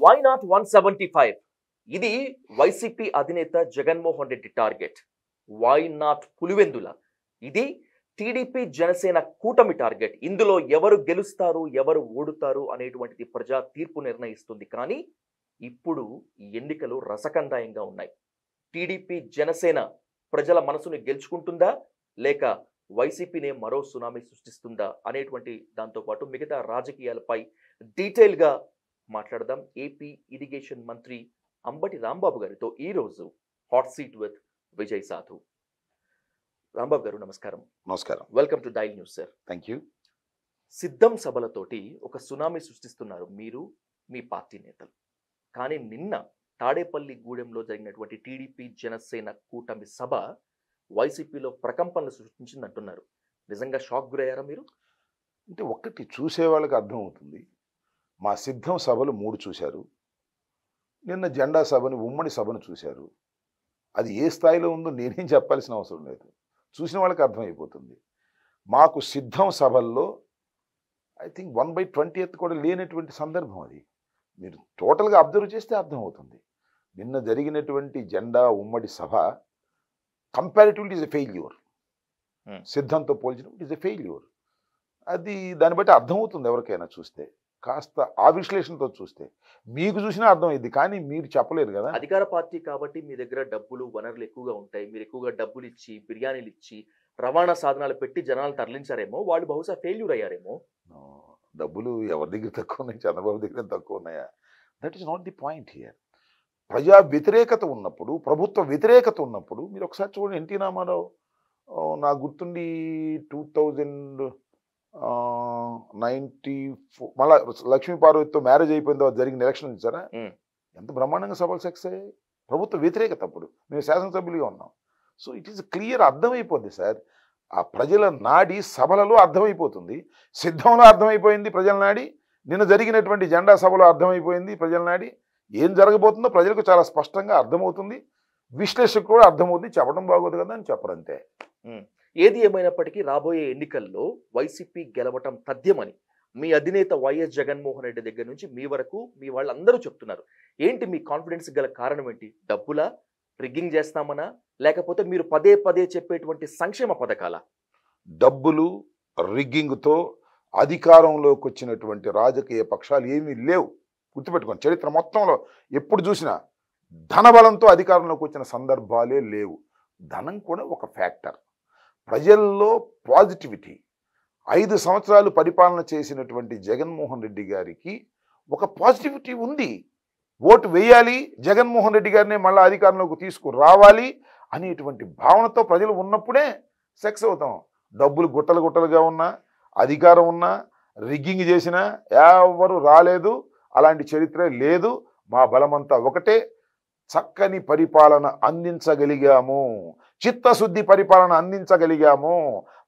Why not 175? ఇది వైసీపీ అధినేత Jaganmohan Reddy target. Why not Pulivendula? ఇది టీడీపీ జనసేన కూటమి టార్గెట్. ఇందులో ఎవరు గెలుస్తారు, ఎవరు ఓడుతారు అనేటువంటిది ప్రజా తీర్పు నిర్ణయిస్తుంది. కానీ ఇప్పుడు ఈ ఎన్నికలు రసకందాయంగా ఉన్నాయి. టీడీపీ జనసేన ప్రజల మనసుని గెలుచుకుంటుందా, లేక వైసీపీనే మరో సునామీ సృష్టిస్తుందా అనేటువంటి దాంతోపాటు మిగతా రాజకీయాలపై డీటెయిల్గా మాట్లాడదాం. ఏపీ ఇరిగేషన్ మంత్రి అంబటి రాంబాబు గారితో ఈరోజు హాట్ సీట్ విత్ విజయ్ సాధు. రాంబాబు గారు నమస్కారం. నమస్కారం. Welcome to dial news sir. Thank you. సిద్ధం సభలతోటి ఒక సునామీ సృష్టిస్తున్నారు మీరు, మీ పార్టీ నేతలు. కానీ నిన్న తాడేపల్లి గూడెంలో జరిగినటువంటి టీడీపీ జనసేన కూటమి సభ వైసీపీలో ప్రకంపనలు సృష్టించిందంటున్నారు. నిజంగా షాక్ గురయ్యారా మీరు? అంటే ఒక్కటి చూసే వాళ్ళకి అర్థమవుతుంది. మా సిద్ధం సభలు 3 చూశారు. నిన్న జెండా సభని, ఉమ్మడి సభను చూశారు. అది ఏ స్థాయిలో ఉందో నేనేం చెప్పాల్సిన అవసరం లేదు. చూసిన వాళ్ళకి అర్థమైపోతుంది. మాకు సిద్ధం సభల్లో ఐ థింక్ 1/20 కూడా లేనటువంటి సందర్భం అది. మీరు టోటల్గా అబ్జర్వ్ చేస్తే అర్థమవుతుంది. నిన్న జరిగినటువంటి జెండా ఉమ్మడి సభ కంపారిటివ్లీ ఇస్ ఎ ఫెయిల్యూర్. సిద్ధంతో పోల్చినప్పుడు ఇస్ ఎ ఫెయిల్యూర్. అది దాన్ని బట్టి అర్థమవుతుంది ఎవరికైనా చూస్తే. కాస్త ఆ విశ్లేషణతో చూస్తే మీకు చూసినా అర్థమైంది. కానీ మీరు చెప్పలేరు కదా. అధికార పార్టీ కాబట్టి మీ దగ్గర డబ్బులు, వనరులు ఎక్కువగా ఉంటాయి. మీరు ఎక్కువగా డబ్బులు ఇచ్చి, బిర్యానీలు ఇచ్చి, రవాణా సాధనాలు పెట్టి జనాలు తరలించారేమో. వాళ్ళు బహుశా ఫెయిల్యూర్ అయ్యారేమో. డబ్బులు ఎవరి దగ్గర తక్కువ ఉన్నాయి? చంద్రబాబు దగ్గర తక్కువ ఉన్నాయా? That is not the point here. ప్రజా వ్యతిరేకత ఉన్నప్పుడు, ప్రభుత్వ వ్యతిరేకత ఉన్నప్పుడు మీరు ఒకసారి చూడండి. ఎన్టీ రామారావు నాకు గుర్తుండి 2094 మళ్ళా లక్ష్మీ పార్వతితో మ్యారేజ్ అయిపోయిన తర్వాత జరిగిన ఎలక్షన్ చూసారా? ఎంత బ్రహ్మాండంగా సభలు సక్సెస్ అయ్యాయి. ప్రభుత్వ వ్యతిరేకత అప్పుడు మేము శాసనసభ్యులుగా ఉన్నాం. సో ఇట్ ఈస్ క్లియర్, అర్థమైపోద్ది సార్. ఆ ప్రజల నాడి సభలలో అర్థమైపోతుంది. సిద్ధంలో అర్థమైపోయింది ప్రజల నాడి. నిన్న జరిగినటువంటి జెండా సభలో అర్థమైపోయింది ప్రజల నాడి. ఏం జరగబోతుందో ప్రజలకు చాలా స్పష్టంగా అర్థమవుతుంది. విశ్లేషకు కూడా అర్థమవుతుంది. చెప్పడం బాగోదు కదా అని చెప్పరంతే. ఏది ఏమైనప్పటికీ రాబోయే ఎన్నికల్లో వైసీపీ గెలవటం తథ్యమని మీ అధినేత వైఎస్ జగన్మోహన్ రెడ్డి దగ్గర నుంచి మీ వరకు మీ వాళ్ళందరూ చెప్తున్నారు. ఏంటి మీ కాన్ఫిడెన్స్ గల కారణం ఏంటి? డబ్బులా, రిగ్గింగ్ చేస్తామనా, లేకపోతే మీరు పదే పదే చెప్పేటువంటి సంక్షేమ పథకాల? డబ్బులు, రిగ్గింగ్తో అధికారంలోకి వచ్చినటువంటి రాజకీయ పక్షాలు ఏమీ లేవు. గుర్తుపెట్టుకోండి. చరిత్ర మొత్తంలో ఎప్పుడు చూసినా ధనబలంతో అధికారంలోకి వచ్చిన సందర్భాలే లేవు. ధనం కూడా ఒక ఫ్యాక్టర్. ప్రజల్లో పాజిటివిటీ. 5 సంవత్సరాలు పరిపాలన చేసినటువంటి జగన్మోహన్ రెడ్డి గారికి ఒక పాజిటివిటీ ఉంది. ఓటు వేయాలి, జగన్మోహన్ రెడ్డి గారినే మళ్ళీ అధికారంలోకి తీసుకురావాలి అనేటువంటి భావనతో ప్రజలు ఉన్నప్పుడే సక్సెస్ అవుతాం. డబ్బులు గుట్టలు గుట్టలుగా ఉన్నా, అధికారం ఉన్నా, రిగ్గింగ్ చేసినా ఎవరు రాలేదు. అలాంటి చరిత్ర లేదు. మా బలమంతా ఒకటే. చక్కని పరిపాలన అందించగలిగాము. చిత్తశుద్ధి పరిపాలన అందించగలిగాము.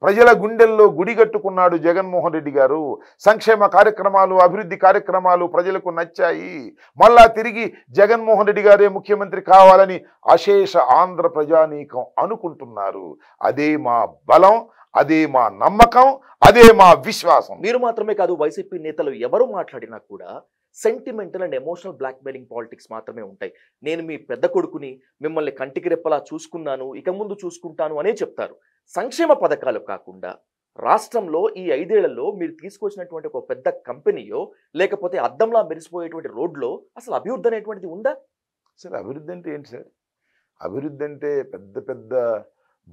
ప్రజల గుండెల్లో గుడిగట్టుకున్నాడు జగన్మోహన్ రెడ్డి గారు. సంక్షేమ కార్యక్రమాలు, అభివృద్ధి కార్యక్రమాలు ప్రజలకు నచ్చాయి. మళ్ళా తిరిగి జగన్మోహన్ రెడ్డి గారే ముఖ్యమంత్రి కావాలని అశేష ఆంధ్ర ప్రజానీకం అనుకుంటున్నారు. అదే మా బలం, అదే మా నమ్మకం, అదే మా విశ్వాసం. మీరు మాత్రమే కాదు, వైసీపీ నేతలు ఎవరు మాట్లాడినా కూడా sentimental and emotional blackmailing politics మాత్రమే ఉంటాయి. నేను మీ పెద్ద కొడుకుని, మిమ్మల్ని కంటికి రెప్పలా చూసుకున్నాను, ఇక ముందు చూసుకుంటాను అనే చెప్తారు. సంక్షేమ పథకాలు కాకుండా రాష్ట్రంలో ఈ 5 ఏళ్లలో మీరు తీసుకొచ్చినటువంటి ఒక పెద్ద కంపెనీయో, లేకపోతే అద్దంలా మెరిసిపోయేటువంటి రోడ్లో అసలు అభివృద్ధి అనేటువంటిది ఉందా? సార్ అభివృద్ధి అంటే ఏంటి సార్? అభివృద్ధి అంటే పెద్ద పెద్ద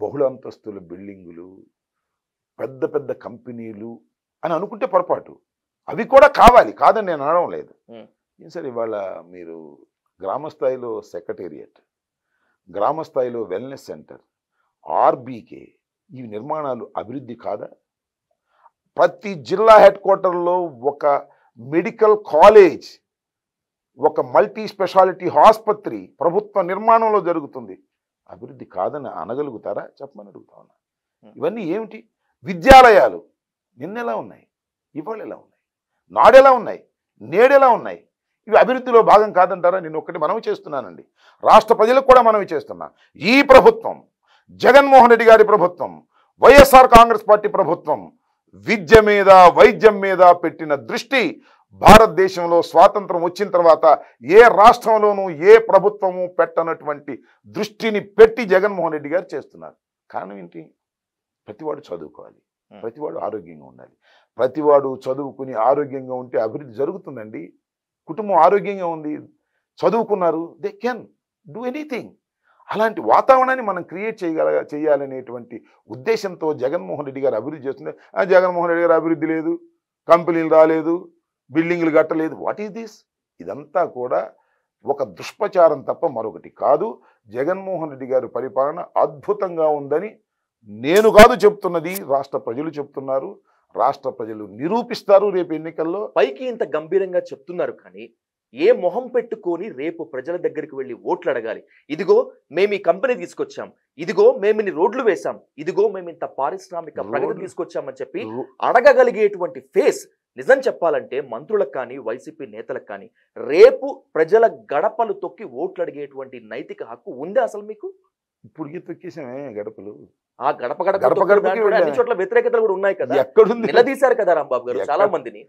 బహుళ అంతస్తుల బిల్డింగులు, పెద్ద పెద్ద కంపెనీలు అని అనుకుంటే పొరపాటు. అవి కూడా కావాలి, కాదని నేను అనడం లేదు. ఏం సార్ ఇవాళ మీరు గ్రామ స్థాయిలో సెక్రటేరియట్, గ్రామ స్థాయిలో వెల్నెస్ సెంటర్, ఆర్బీకే, ఈ నిర్మాణాలు అభివృద్ధి కాదా? ప్రతి జిల్లా హెడ్ క్వార్టర్లో ఒక మెడికల్ కాలేజ్, ఒక మల్టీ స్పెషాలిటీ ఆసుపత్రి ప్రభుత్వ నిర్మాణంలో జరుగుతుంది. అభివృద్ధి కాదని అనగలుగుతారా? చెప్పమని అడుగుతా ఉన్నా. ఇవన్నీ ఏమిటి? విద్యాలయాలు నిన్నెలా ఉన్నాయి, ఇవాళ ఎలా ఉన్నాయి, నాడెలా ఉన్నాయి, నేడెలా ఉన్నాయి? ఇవి అభివృద్ధిలో భాగం కాదంటారా? నేను ఒక్కటి మనవి చేస్తున్నానండి, రాష్ట్ర ప్రజలకు కూడా మనవి చేస్తున్నా. ఈ ప్రభుత్వం, జగన్మోహన్ రెడ్డి గారి ప్రభుత్వం, వైఎస్ఆర్ కాంగ్రెస్ పార్టీ ప్రభుత్వం విద్య మీద, వైద్యం మీద పెట్టిన దృష్టి భారతదేశంలో స్వాతంత్రం వచ్చిన తర్వాత ఏ రాష్ట్రంలోనూ ఏ ప్రభుత్వము పెట్టనటువంటి దృష్టిని పెట్టి జగన్మోహన్ రెడ్డి గారు చేస్తున్నారు. కారణం ఏంటి? ప్రతివాడు చదువుకోవాలి, ప్రతివాడు ఆరోగ్యంగా ఉండాలి. ప్రతివాడు చదువుకుని ఆరోగ్యంగా ఉంటే అభివృద్ధి జరుగుతుందండి. కుటుంబం ఆరోగ్యంగా ఉంది, చదువుకున్నారు, దే కెన్ డూ ఎనీథింగ్. అలాంటి వాతావరణాన్ని మనం క్రియేట్ చేయాలనేటువంటి ఉద్దేశంతో జగన్మోహన్ రెడ్డి గారు అభివృద్ధి చేస్తుంది. జగన్మోహన్ రెడ్డి గారు అభివృద్ధి లేదు, కంపెనీలు రాలేదు, బిల్డింగ్లు కట్టలేదు. What is this? ఇదంతా కూడా ఒక దుష్ప్రచారం తప్ప మరొకటి కాదు. జగన్మోహన్ రెడ్డి గారి పరిపాలన అద్భుతంగా ఉందని నేను కాదు చెప్తున్నది, రాష్ట్ర ప్రజలు చెప్తున్నారు. రాష్ట్ర ప్రజలు నిరూపిస్తారు రేపు ఎన్నికల్లో. పైకి ఇంత గంభీరంగా చెప్తున్నారు కానీ ఏ మొహం పెట్టుకొని రేపు ప్రజల దగ్గరికి వెళ్ళి ఓట్లు అడగాలి? ఇదిగో మేము ఈ కంపెనీ తీసుకొచ్చాం, ఇదిగో మేము ఇన్ని రోడ్లు వేశాం, ఇదిగో మేము ఇంత పారిశ్రామిక ప్రగతి తీసుకొచ్చామని చెప్పి అడగగలిగేటువంటి ఫేస్ నిజం చెప్పాలంటే మంత్రులకు కానీ వైసీపీ నేతలకు కానీ రేపు ప్రజల గడపలు తొక్కి ఓట్లు అడిగేటువంటి నైతిక హక్కు ఉందా అసలు మీకు? ఇప్పుడు తొక్కేసామే గడపలు. ఆ గడప అన్ని చోట్ల వ్యతిరేకతలు కూడా ఉన్నాయి కదా, ఎక్కడుంది? నిలదీశారు కదా రాంబాబు గారు చాలా మందిని.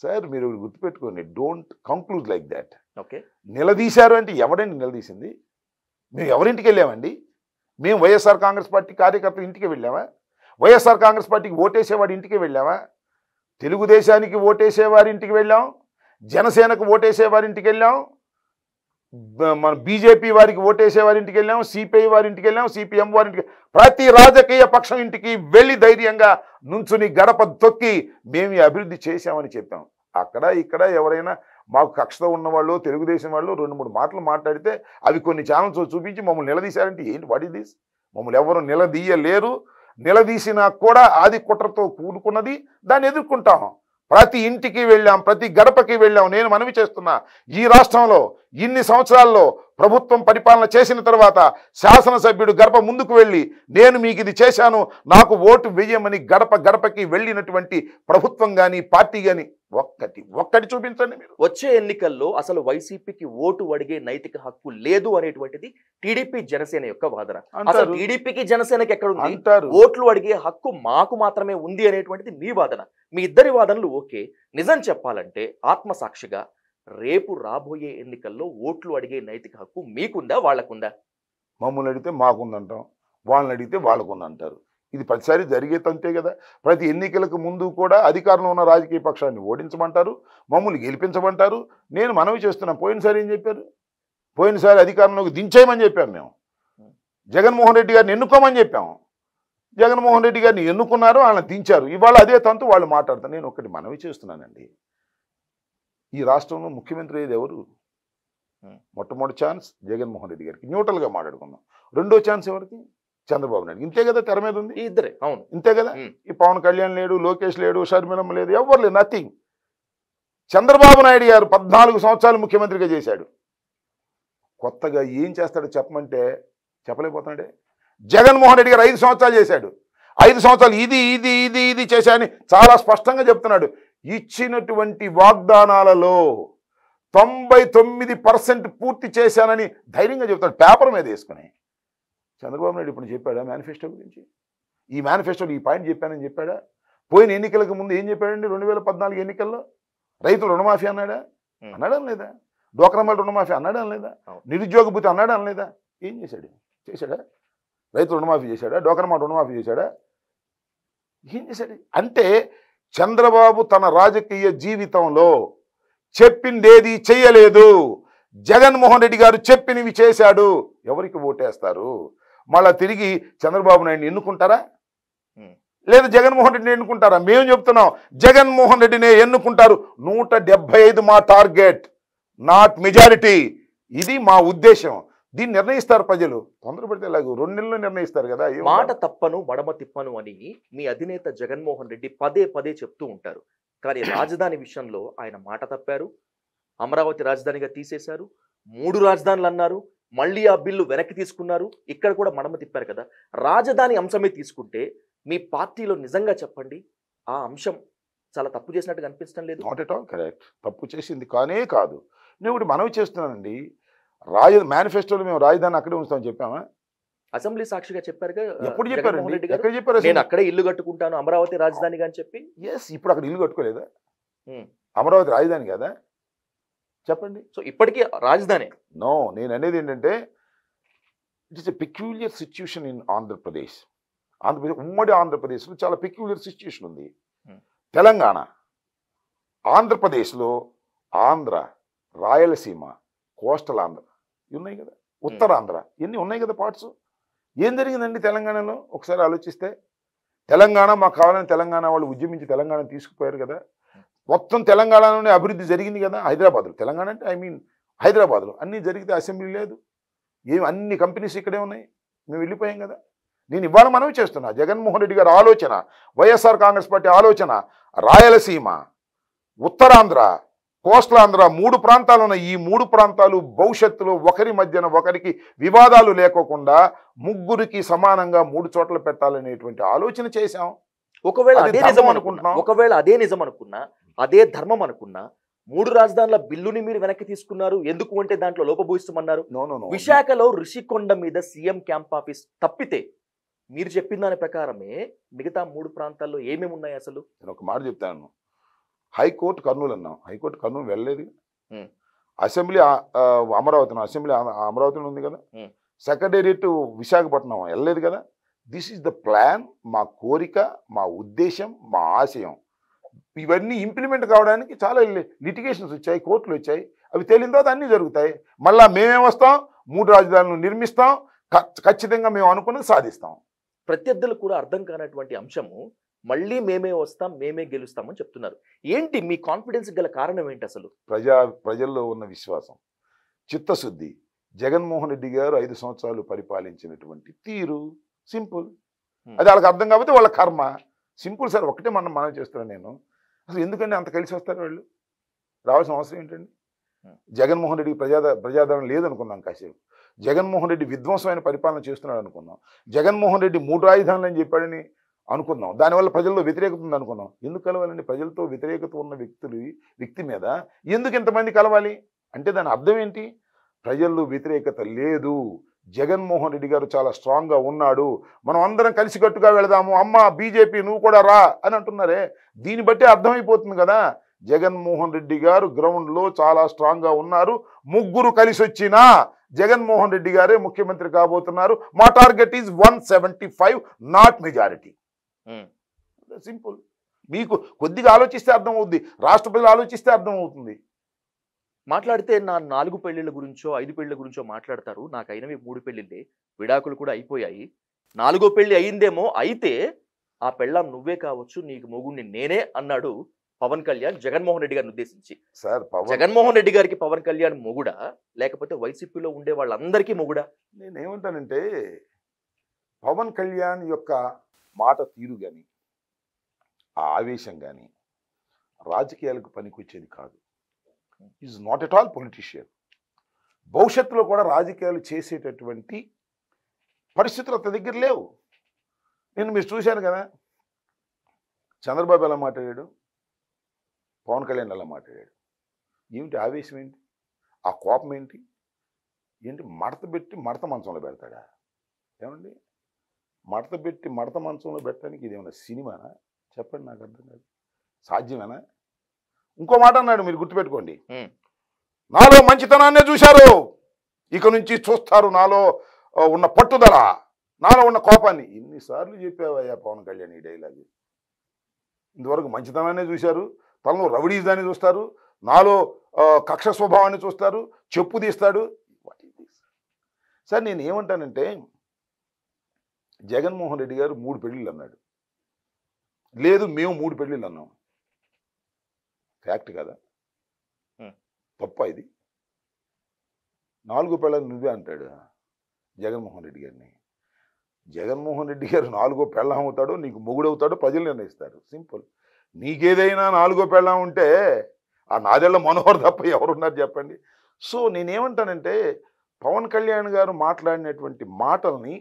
సార్ మీరు గుర్తుపెట్టుకోండి, don't conclude like that. Okay, నిలదీశారు అంటే ఎవడండి నిలదీసింది? మేము ఎవరింటికి వెళ్ళామండి? మేము వైఎస్ఆర్ కాంగ్రెస్ పార్టీ కార్యకర్తలు ఇంటికి వెళ్ళామా? వైఎస్ఆర్ కాంగ్రెస్ పార్టీకి ఓటేసేవాడి ఇంటికి వెళ్ళామా? తెలుగుదేశానికి ఓటేసేవారి ఇంటికి వెళ్ళాం, జనసేనకు ఓటేసేవారి ఇంటికి వెళ్ళాం, మన బీజేపీ వారికి ఓటేసేవారి ఇంటికి వెళ్ళాం, సిపిఐ వారి ఇంటికి వెళ్ళాం, సిపిఎం వారి ఇంటికి, ప్రతి రాజకీయ పక్షం ఇంటికి వెళ్ళి ధైర్యంగా నుంచుని గడప తొక్కి మేము ఈ అభివృద్ధి చేశామని చెప్పాం. అక్కడ ఇక్కడ ఎవరైనా మాకు కక్షతో ఉన్నవాళ్ళు, తెలుగుదేశం వాళ్ళు 2-3 మాటలు మాట్లాడితే అవి కొన్ని ఛానల్స్ చూపించి మమ్మల్ని నిలదీశారంటే ఏంటి? What is this? మమ్మల్ని ఎవరు నిలదీయలేరు. నిలదీసినా కూడా ఆది కుట్రతో కూడుకున్నది, దాన్ని ఎదుర్కొంటాం. ప్రతి ఇంటికి వెళ్ళాం, ప్రతి గడపకి వెళ్ళాం. నేను మనవి చేస్తున్నా, ఈ రాష్ట్రంలో ఇన్ని సంవత్సరాల్లో ప్రభుత్వం పరిపాలన చేసిన తర్వాత శాసనసభ్యుడు గడప ముందుకు వెళ్ళి నేను మీకు ఇది చేశాను, నాకు ఓటు వేయమని గడప గడపకి వెళ్ళినటువంటి ప్రభుత్వం కానీ పార్టీ కానీ ఒక్కటి చూపించండి మీరు. వచ్చే ఎన్నికల్లో అసలు వైసీపీకి ఓటు అడిగే నైతిక హక్కు లేదు అనేటువంటిది టీడీపీ జనసేన యొక్క వాదన. అసలు టీడీపీకి జనసేనకి ఎక్కడ ఉంది? ఓట్లు అడిగే హక్కు మాకు మాత్రమే ఉంది అనేటువంటిది మీ వాదన. మీ ఇద్దరి వాదనలు ఓకే. నిజం చెప్పాలంటే ఆత్మసాక్షిగా రేపు రాబోయే ఎన్నికల్లో ఓట్లు అడిగే నైతిక హక్కు మీకుందా, వాళ్ళకుందా? మమ్మల్ని అడిగితే మాకుందంటాం, వాళ్ళని అడిగితే వాళ్ళకుందంటారు. ఇది ప్రతిసారి జరిగే తంతే కదా. ప్రతి ఎన్నికలకు ముందు కూడా అధికారంలో ఉన్న రాజకీయ పక్షాన్ని ఓడించమంటారు, మమ్మల్ని గెలిపించమంటారు. నేను మనవి చేస్తున్నాను, పోయినసారి ఏం చెప్పారు? పోయినసారి అధికారంలోకి దించేయమని చెప్పాము మేము. జగన్మోహన్ రెడ్డి గారిని ఎన్నుకోమని చెప్పాము. జగన్మోహన్ రెడ్డి గారిని ఎన్నుకున్నారు, వాళ్ళని దించారు. ఇవాళ అదే తంతు వాళ్ళు మాట్లాడతారు. నేను ఒకటి మనవి చేస్తున్నానండి, ఈ రాష్ట్రంలో ముఖ్యమంత్రి అయ్యేది ఎవరు? మొట్టమొదటి ఛాన్స్ జగన్మోహన్ రెడ్డి గారికి, న్యూట్రల్గా మాట్లాడుకుందాం. రెండో ఛాన్స్ ఎవరికి? చంద్రబాబు నాయుడు. ఇంతే కదా తెర మీద ఉంది, ఇద్దరే. అవును, ఇంతే కదా. ఈ పవన్ కళ్యాణ్ లేడు, లోకేష్ లేడు, షర్మిలమ్మ లేదు, ఎవరు లేదు, నథింగ్. చంద్రబాబు నాయుడు గారు 14 సంవత్సరాలు ముఖ్యమంత్రిగా చేశాడు. కొత్తగా ఏం చేస్తాడో చెప్పమంటే చెప్పలేకపోతున్నాడే. జగన్మోహన్ రెడ్డి గారు 5 సంవత్సరాలు చేశాడు. 5 సంవత్సరాలు ఇది ఇది ఇది ఇది చేశాయని చాలా స్పష్టంగా చెప్తున్నాడు. ఇచ్చినటువంటి వాగ్దానాలలో 99% పూర్తి చేశానని ధైర్యంగా చెప్తాడు, పేపర్ మీద వేసుకుని. చంద్రబాబు నాయుడు ఇప్పుడు చెప్పాడా మేనిఫెస్టో గురించి? ఈ మేనిఫెస్టోలో ఈ పాయింట్ చెప్పానని చెప్పాడా? పోయిన ఎన్నికలకు ముందు ఏం చెప్పాడండి? 2014 ఎన్నికల్లో రైతులు రుణమాఫీ అన్నాడా? అన్నాడా లేదా? డోక్రామాల రుణమాఫీ అన్నాడా లేదా? నిరుద్యోగ భృతి అన్నాడా లేదా? ఏం చేశాడు? చేశాడా? రైతు రుణమాఫీ చేశాడా? డోక్రామాల రుణమాఫీ చేశాడా? ఏం చేశాడు? అంటే చంద్రబాబు తన రాజకీయ జీవితంలో చెప్పిందేది చెయ్యలేదు. జగన్మోహన్ రెడ్డి గారు చెప్పినవి చేశాడు. ఎవరికి ఓటేస్తారు? మళ్ళా తిరిగి చంద్రబాబు నాయుడిని ఎన్నుకుంటారా, లేదా జగన్మోహన్ రెడ్డిని ఎన్నుకుంటారా? మేము చెప్తున్నాం, జగన్మోహన్ రెడ్డినే ఎన్నుకుంటారు. 175 మా టార్గెట్, నాట్ మెజారిటీ. ఇది మా ఉద్దేశం. దీన్ని నిర్ణయిస్తారు ప్రజలు. తొందరపడితే ఎలాగో 2 నెలల్లో నిర్ణయిస్తారు కదా. మాట తప్పను మడమ తిప్పను అని మీ అధినేత జగన్మోహన్ రెడ్డి పదే పదే చెప్తూ ఉంటారు. కానీ రాజధాని విషయంలో ఆయన మాట తప్పారు. అమరావతి రాజధానిగా తీసేశారు, 3 రాజధానులు అన్నారు, మళ్ళీ ఆ బిల్లు వెనక్కి తీసుకున్నారు. ఇక్కడ కూడా మడమ తిప్పారు కదా. రాజధాని అంశమే తీసుకుంటే మీ పార్టీలో నిజంగా చెప్పండి, ఆ అంశం చాలా తప్పు చేసినట్టుగా అనిపించడం లేదు? Not at all correct. తప్పు చేసింది కానే కాదు. నేను ఒకటి మనవి చేస్తున్నానండి, మేనిఫెస్టోలో మేము రాజధాని అక్కడే ఉంచుతామని చెప్పామా? అసెంబ్లీ సాక్షిగా చెప్పారుగా. ఎప్పుడు చెప్పారు? ఎక్కడ చెప్పారు? నేను అక్కడే ఇల్లు కట్టుకుంటాను అమరావతి రాజధానిగా అని చెప్పి. ఎస్, ఇప్పుడు అక్కడ ఇల్లు కట్టుకోలేదా? అమరావతి రాజధాని కదా, చెప్పండి. సో ఇప్పటికీ రాజధాని. నో, నేను అనేది ఏంటంటే it is a peculiar situation in Andhra Pradesh. ఉమ్మడి ఆంధ్రప్రదేశ్లో చాలా పెక్యూలియర్ సిచ్యుయేషన్ ఉంది. తెలంగాణ, ఆంధ్రప్రదేశ్లో ఆంధ్ర, రాయలసీమ, కోస్టల్ ఆంధ్ర ఉన్నాయి కదా, ఉత్తరాంధ్ర ఇవన్నీ ఉన్నాయి కదా పార్ట్స్. ఏం జరిగిందండి తెలంగాణలో ఒకసారి ఆలోచిస్తే? తెలంగాణ మాకు కావాలని తెలంగాణ వాళ్ళు ఉద్యమించి తెలంగాణ తీసుకుపోయారు కదా. మొత్తం తెలంగాణలోనే అభివృద్ధి జరిగింది కదా. హైదరాబాద్లో, తెలంగాణ అంటే హైదరాబాద్లో అన్నీ జరిగితే అసెంబ్లీ లేదు, అన్ని కంపెనీస్ ఇక్కడే ఉన్నాయి, మేము వెళ్ళిపోయాం కదా. నేను ఇవాళ మనవి చేస్తున్నా, జగన్మోహన్ రెడ్డి గారి ఆలోచన, వైఎస్ఆర్ కాంగ్రెస్ పార్టీ ఆలోచన, రాయలసీమ, ఉత్తరాంధ్ర, కోస్టలాంధ్ర 3 ప్రాంతాలు ఉన్నాయి. ఈ 3 ప్రాంతాలు భవిష్యత్తులో ఒకరి మధ్యన ఒకరికి వివాదాలు లేకోకుండా ముగ్గురికి సమానంగా 3 చోట్ల పెట్టాలనేటువంటి ఆలోచన చేశాం. ఒకవేళ అదే నిజం అనుకున్నా, అదే ధర్మం అనుకున్నా, 3 రాజధానుల బిల్లుని మీరు వెనక్కి తీసుకున్నారు. ఎందుకు అంటే దాంట్లో లోపభూయిస్తామన్నారు. విశాఖలో రిషికొండ మీద సీఎం క్యాంప్ ఆఫీస్ తప్పితే మీరు చెప్పిన దాని ప్రకారమే మిగతా 3 ప్రాంతాల్లో ఏమేమి ఉన్నాయి అసలు? నేను ఒక మాట చెప్తాను. హైకోర్టు కర్నూలు అన్నాం, హైకోర్టు కర్నూలు వెళ్ళలేదు. అసెంబ్లీ అమరావతిలో ఉంది కదా. సెక్రటేరియట్ విశాఖపట్నం వెళ్ళలేదు కదా. This is the plan. మా కోరిక, మా ఉద్దేశం, మా ఆశయం. ఇవన్నీ ఇంప్లిమెంట్ కావడానికి చాలా లిటిగేషన్స్ వచ్చాయి, కోర్టులు వచ్చాయి. అవి తేలిన తర్వాత అన్నీ జరుగుతాయి. మళ్ళీ మేమే వస్తాం, 3 రాజధానులు నిర్మిస్తాం, ఖచ్చితంగా మేము అనుకున్నది సాధిస్తాం. ప్రత్యర్థులు కూడా అర్థం కానటువంటి అంశము, మళ్ళీ మేమే వస్తాం, మేమే గెలుస్తామని చెప్తున్నారు. ఏంటి మీ కాన్ఫిడెన్స్ గల కారణం ఏంటి అసలు? ప్రజల్లో ఉన్న విశ్వాసం, చిత్తశుద్ధి, జగన్మోహన్ రెడ్డి గారు 5 సంవత్సరాలు పరిపాలించినటువంటి తీరు. సింపుల్. అది వాళ్ళకి అర్థం కాకపోతే వాళ్ళ కర్మ. Simple sir. ఒకటే మనం చేస్తున్నాను నేను. అసలు ఎందుకంటే అంత కలిసి వస్తారు వాళ్ళు? రావాల్సిన అవసరం ఏంటండి? జగన్మోహన్ రెడ్డికి ప్రజాదరణ లేదనుకున్నాం కాసేపు. జగన్మోహన్ రెడ్డి విధ్వంసమైన పరిపాలన చేస్తున్నాడు అనుకున్నాం. జగన్మోహన్ రెడ్డి 3 రాజధానులు అని చెప్పాడని అనుకున్నాం. దానివల్ల ప్రజల్లో వ్యతిరేకత ఉంది అనుకున్నాం. ఎందుకు కలవాలండి? ప్రజలతో వ్యతిరేకత ఉన్న వ్యక్తి మీద ఎందుకు ఇంతమంది కలవాలి అంటే దాని అర్థం ఏంటి? ప్రజల్లో వ్యతిరేకత లేదు, జగన్మోహన్ రెడ్డి గారు చాలా స్ట్రాంగ్గా ఉన్నాడు, మనం అందరం కలిసికట్టుగా వెళదాము, అమ్మ బీజేపీ నువ్వు కూడా రా అని అంటున్నారే. దీన్ని బట్టి అర్థమైపోతుంది కదా, జగన్మోహన్ రెడ్డి గారు గ్రౌండ్లో చాలా స్ట్రాంగ్గా ఉన్నారు. ముగ్గురు కలిసి వచ్చినా జగన్మోహన్ రెడ్డి గారే ముఖ్యమంత్రి కాబోతున్నారు. మా target is 175, not majority. Simple. మీకు కొద్దిగా ఆలోచిస్తే అర్థం అవుతుంది, రాష్ట్ర ప్రజలు ఆలోచిస్తే అర్థం అవుతుంది. మాట్లాడితే నా 4 పెళ్లిళ్ళ గురించో 5 పెళ్లిళ్ళ గురించో మాట్లాడతారు. నాకు అయినవి 3 పెళ్లిళ్ళే, విడాకులు కూడా అయిపోయాయి. 4వ పెళ్లి అయిందేమో, అయితే ఆ పెళ్ళాం నువ్వే కావచ్చు, నీకు మొగుడిని నేనే అన్నాడు పవన్ కళ్యాణ్ జగన్మోహన్ రెడ్డి గారిని ఉద్దేశించి. సార్, జగన్మోహన్ రెడ్డి గారికి పవన్ కళ్యాణ్ మొగుడా, లేకపోతే వైసీపీలో ఉండే వాళ్ళందరికీ మొగుడా? నేనేమంటానంటే పవన్ కళ్యాణ్ యొక్క మాట తీరు కానీ, ఆ ఆవేశం కానీ రాజకీయాలకు పనికొచ్చేది కాదు. Is not at all politician. భవిష్యత్తులో కూడా రాజకీయాలు చేసేటటువంటి పరిస్థితులు అతని దగ్గర లేవు. మీరు చూశాను కదా, చంద్రబాబు ఎలా మాట్లాడాడు, పవన్ కళ్యాణ్ ఎలా మాట్లాడాడు. ఏమిటి ఆవేశం ఏంటి, ఆ కోపం ఏంటి? మడత పెట్టి మడత మంచంలో పెడతాడా? ఏమండి, మడత పెట్టి మడత మంచంలో పెట్టడానికి ఇదేమన్నా సినిమానా? చెప్పండి, నాకు అర్థం కాదు. సాధ్యమేనా? ఇంకో మాట అన్నాడు, మీరు గుర్తుపెట్టుకోండి, నాలో మంచితనాన్నే చూశారు, ఇక నుంచి చూస్తారు నాలో ఉన్న పట్టుదల, నాలో ఉన్న కోపాన్ని. ఎన్నిసార్లు చెప్పావయ్యా పవన్ కళ్యాణ్ ఈ డైలాగ్? ఇంతవరకు మంచితనాన్నే చూశారు, తనలో రౌడీజాన్ని చూస్తారు, నాలో కక్ష స్వభావాన్ని చూస్తారు, చెప్పు తీస్తాడు. సార్, నేను ఏమంటానంటే జగన్మోహన్ రెడ్డి గారు 3 పెళ్ళిళ్ళు అన్నాడు. లేదు, మేము 3 పెళ్ళిళ్ళు అన్నాం. ఫ్యాక్ట్ కదా, తప్ప ఇది? 4వ పెళ్ళని నువ్వే అంటాడు జగన్మోహన్ రెడ్డి గారిని. జగన్మోహన్ రెడ్డి గారు 4వ పెళ్ళం అవుతాడో, నీకు మొగుడవుతాడో ప్రజలు నిర్ణయిస్తారు. సింపుల్. నీకేదైనా 4వ పెళ్ళం ఉంటే ఆ 4 ఏళ్ల మనోహర్ తప్ప ఎవరున్నారు చెప్పండి? సో నేనేమంటానంటే పవన్ కళ్యాణ్ గారు మాట్లాడినటువంటి మాటల్ని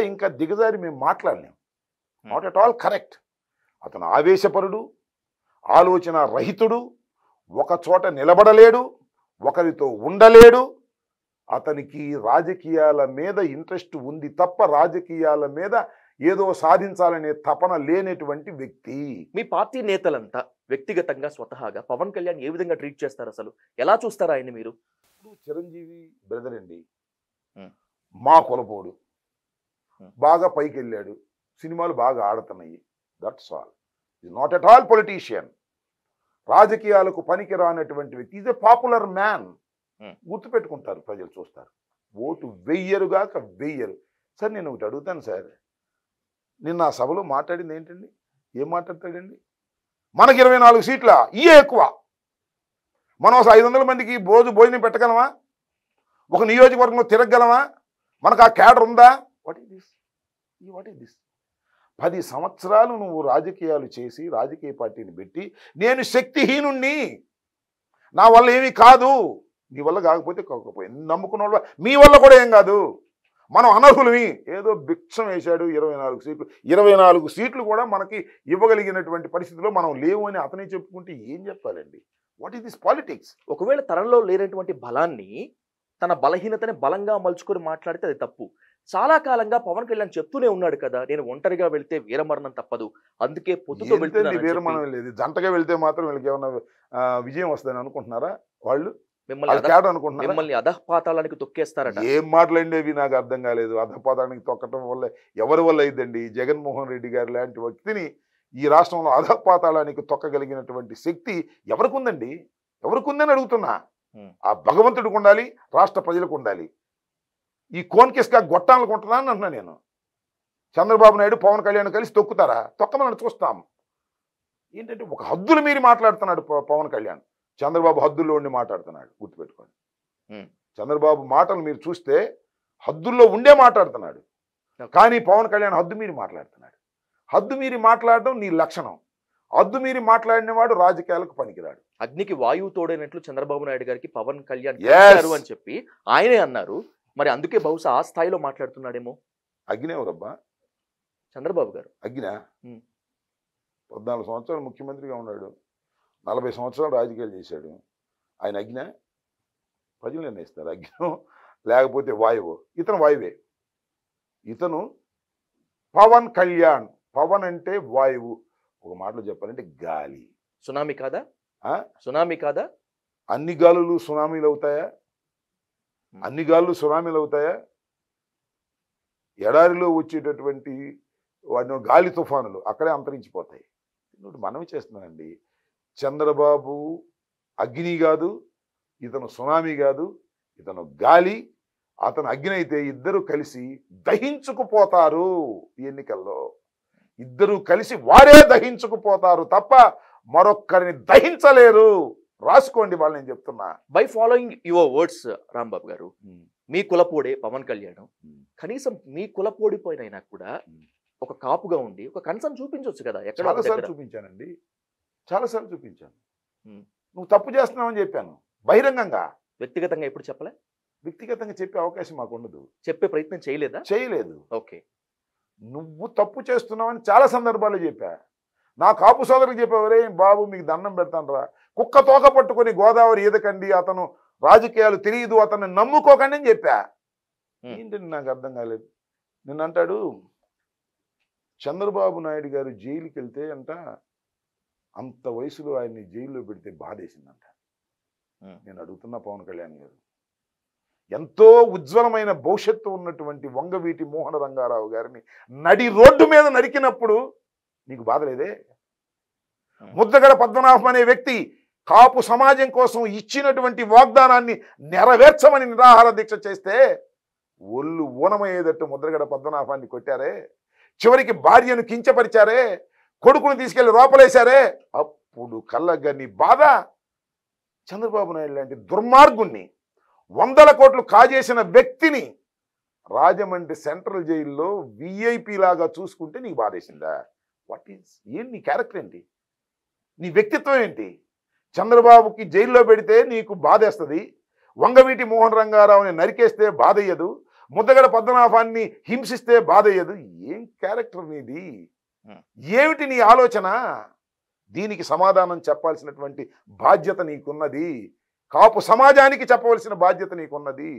ఇంకా దిగజారి మేము మాట్లాడలేం. Not at all correct. అతను ఆవేశపరుడు, ఆలోచన రహితుడు, ఒక చోట నిలబడలేడు, ఒకరితో ఉండలేడు. అతనికి రాజకీయాల మీద ఇంట్రెస్ట్ ఉంది తప్ప రాజకీయాల మీద ఏదో సాధించాలనే తపన లేనటువంటి వ్యక్తి. మీ పార్టీ నేతలంతా వ్యక్తిగతంగా స్వతహాగా పవన్ కళ్యాణ్ ఏ విధంగా ట్రీట్ చేస్తారు? అసలు ఎలా చూస్తారు ఆయన్ని మీరు? చిరంజీవి బ్రదర్ అండి, Hmm. మా కులపోడు, బాగా పైకి వెళ్ళాడు, సినిమాలు బాగా ఆడుతున్నాయి, that's all. Is not at all politician. రాజకీయాలకు పనికి రానటువంటి వ్యక్తి. Is a popular man. గుర్తుపెట్టుకుంటారు, ప్రజలు చూస్తారు. ఓటు వెయ్యరుగాక వెయ్యరు. సార్ నేను ఒకటి అడుగుతాను సార్, నిన్న ఆ సభలో మాట్లాడింది ఏంటండి? ఏం మాట్లాడతాడండి? మనకి 24 సీట్ల ఇయే ఎక్కువ. మనం 500 మందికి రోజు భోజనం పెట్టగలమా? ఒక నియోజకవర్గంలో తిరగగలమా? మనకు ఆ క్యాడర్ ఉందా? What is this? 10 సంవత్సరాలు నువ్వు రాజకీయాలు చేసి రాజకీయ పార్టీని పెట్టి నేను శక్తిహీనుణ్ణి, నా వల్ల ఏమీ కాదు, నీ వల్ల కాకపోతే కాకపోయింది, నమ్ముకున్న వాళ్ళ మీ వల్ల కూడా ఏం కాదు, మనం అనర్హులమి, ఏదో భిక్షం వేశాడు 24 సీట్లు. 24 సీట్లు కూడా మనకి ఇవ్వగలిగినటువంటి పరిస్థితిలో మనం లేవు అని అతనే చెప్పుకుంటే ఏం చెప్పాలండి? What is this politics? ఒకవేళ తనలో లేనటువంటి బలాన్ని, తన బలహీనతని బలంగా మలుచుకొని మాట్లాడితే అది తప్పు. చాలా కాలంగా పవన్ కళ్యాణ్ చెప్తూనే ఉన్నాడు కదా, నేను ఒంటరిగా వెళ్తే వీరమరణం తప్పదు, అందుకే పొత్తుతో వెళ్తున్నానని వీరమరణం చెప్పి. లేదు, జంటగా వెళ్తే మాత్రం వీళ్ళకి ఏమన్నా విజయం వస్తుందని అనుకుంటున్నారా? వాళ్ళు మిమ్మల్ని క్యాడర్ అనుకుంటున్నారా? మిమ్మల్ని అధఃపాతాళానికి తొక్కేస్తారట. ఏం మాటలండేవి నాకు అర్థం కాలేదు. అధపాతానికి తొక్కటం వల్ల ఎవరి వల్ల అయిందండి? జగన్మోహన్ రెడ్డి గారు లాంటి వ్యక్తిని ఈ రాష్ట్రంలో అధపాతాళానికి తొక్కగలిగినటువంటి శక్తి ఎవరికి ఉందండి? ఎవరికి ఉందని అడుగుతున్నా. ఆ భగవంతుడికి ఉండాలి, రాష్ట్ర ప్రజలకు ఉండాలి. ఈ కోన్కిస్కా గొట్టాలకు ఉంటుందా అని అంటున్నా నేను. చంద్రబాబు నాయుడు పవన్ కళ్యాణ్ కలిసి తొక్కుతారా? తొక్కమని చూస్తాం. ఏంటంటే ఒక హద్దులు మీరి మాట్లాడుతున్నాడు పవన్ కళ్యాణ్. చంద్రబాబు హద్దుల్లో ఉండి మాట్లాడుతున్నాడు, గుర్తుపెట్టుకోండి. చంద్రబాబు మాటలు మీరు చూస్తే హద్దుల్లో ఉండే మాట్లాడుతున్నాడు, కానీ పవన్ కళ్యాణ్ హద్దు మీరి మాట్లాడుతున్నాడు. హద్దు మీరి మాట్లాడడం నీ లక్షణం. హద్దు మీరి మాట్లాడిన వాడు రాజకీయాలకు పనికిరాడు. అగ్నికి వాయువు తోడైనట్లు చంద్రబాబు నాయుడు గారికి పవన్ కళ్యాణ్ చెప్పారు అని చెప్పి ఆయనే అన్నారు. మరి అందుకే బహుశా ఆ స్థాయిలో మాట్లాడుతున్నాడేమో. అగ్ని ఎవరబ్బా? చంద్రబాబు గారు. అగ్నా? 14 సంవత్సరాలు ముఖ్యమంత్రిగా ఉన్నాడు, 40 సంవత్సరాలు రాజకీయాలు చేశాడు. ఆయన అగ్న? ప్రజలు నిర్ణయిస్తారు అగ్నం లేకపోతే వాయువు. ఇతను వాయువే. ఇతను పవన్ కళ్యాణ్. పవన్ అంటే వాయువు, ఒక మాటలో చెప్పాలంటే గాలి. సునామీ కాదా? సునామీ కాదా? అన్ని గాలులు సునామీలు అవుతాయా? అన్ని గాలులు సునామీలు అవుతాయా? ఎడారిలో వచ్చేటటువంటి వాటిని గాలి తుఫానులు అక్కడే అంతరించిపోతాయి. మనవి చేస్తున్నానండి, చంద్రబాబు అగ్ని కాదు, ఇతను సునామీ కాదు, ఇతను గాలి. అతను అగ్ని అయితే ఇద్దరు కలిసి దహించుకుపోతారు. ఈ ఎన్నికల్లో ఇద్దరు కలిసి వారే దహించుకుపోతారు తప్ప మరొక్కరిని దహించలేరు. రాసుకోండి వాళ్ళు, నేను చెప్తున్నా. By following your words Rambabu గారు, మీ కులపోడే పవన్ కళ్యాణ్ కనీసం మీ కులపోడిపోయినైనా కూడా ఒక కాపుగా ఉండి ఒక కన్సర్న్ చూపించవచ్చు కదా. చాలాసార్లు చూపించానండి, చాలాసార్లు చూపించాను. నువ్వు తప్పు చేస్తున్నావని చెప్పాను బహిరంగంగా. వ్యక్తిగతంగా ఎప్పుడు చెప్పలే? వ్యక్తిగతంగా చెప్పే అవకాశం మాకు ఉండదు. చెప్పే ప్రయత్నం చేయలేదా? చేయలేదు. ఓకే. నువ్వు తప్పు చేస్తున్నావని చాలా సందర్భాల్లో చెప్పా. నా కాపు సోదరులకు చెప్పేవరే, బాబు మీకు దండం పెడతాను రా, కుక్క తోక పట్టుకొని గోదావరి ఈదకండి, అతను రాజకీయాలు తెలియదు, అతన్ని నమ్ముకోకండి అని చెప్పా. ఏంటండి నాకు అర్థం కాలేదు. నిన్న అంటాడు చంద్రబాబు నాయుడు గారు జైలుకి వెళ్తే అంట, అంత వయసులో ఆయన్ని జైల్లో పెడితే బాధేసిందంట. నేను అడుగుతున్నా పవన్ కళ్యాణ్ గారు, ఎంతో ఉజ్వలమైన భవిష్యత్తు ఉన్నటువంటి వంగవీటి మోహన రంగారావు గారిని నడి రోడ్డు మీద నరికినప్పుడు నీకు బాధ లేదే? ముద్దగడ పద్మనాభం అనే వ్యక్తి కాపు సమాజం కోసం ఇచ్చినటువంటి వాగ్దానాన్ని నెరవేర్చమని నిరాహార దీక్ష చేస్తే ఒళ్ళు ఊనమయ్యేటట్టు ముద్రగడ పద్మనాభాన్ని కొట్టారే, చివరికి భార్యను కించపరిచారే, కొడుకును తీసుకెళ్లి లోపలేశారే, అప్పుడు కళ్ళగని బాధ. చంద్రబాబు నాయుడు లాంటి దుర్మార్గుణ్ణి, 100 కోట్లు కాజేసిన వ్యక్తిని రాజమండ్రి సెంట్రల్ జైల్లో విఐపి లాగా చూసుకుంటే నీకు బాధేసిందా? వాట్ ఈస్, ఏంటి నీ క్యారెక్టర్ ఏంటి? నీ వ్యక్తిత్వం ఏంటి? చంద్రబాబుకి జైల్లో పెడితే నీకు బాధేస్తుంది, వంగవీటి మోహన్ రంగారావుని నరికేస్తే బాధయ్యదు, ముద్దగడ పద్మనాభాన్ని హింసిస్తే బాధయ్యదు. ఏం క్యారెక్టర్ నీది? ఏమిటి నీ ఆలోచన? దీనికి సమాధానం చెప్పాల్సినటువంటి బాధ్యత నీకున్నది. కాపు సమాజానికి చెప్పవలసిన బాధ్యత నీకున్నది.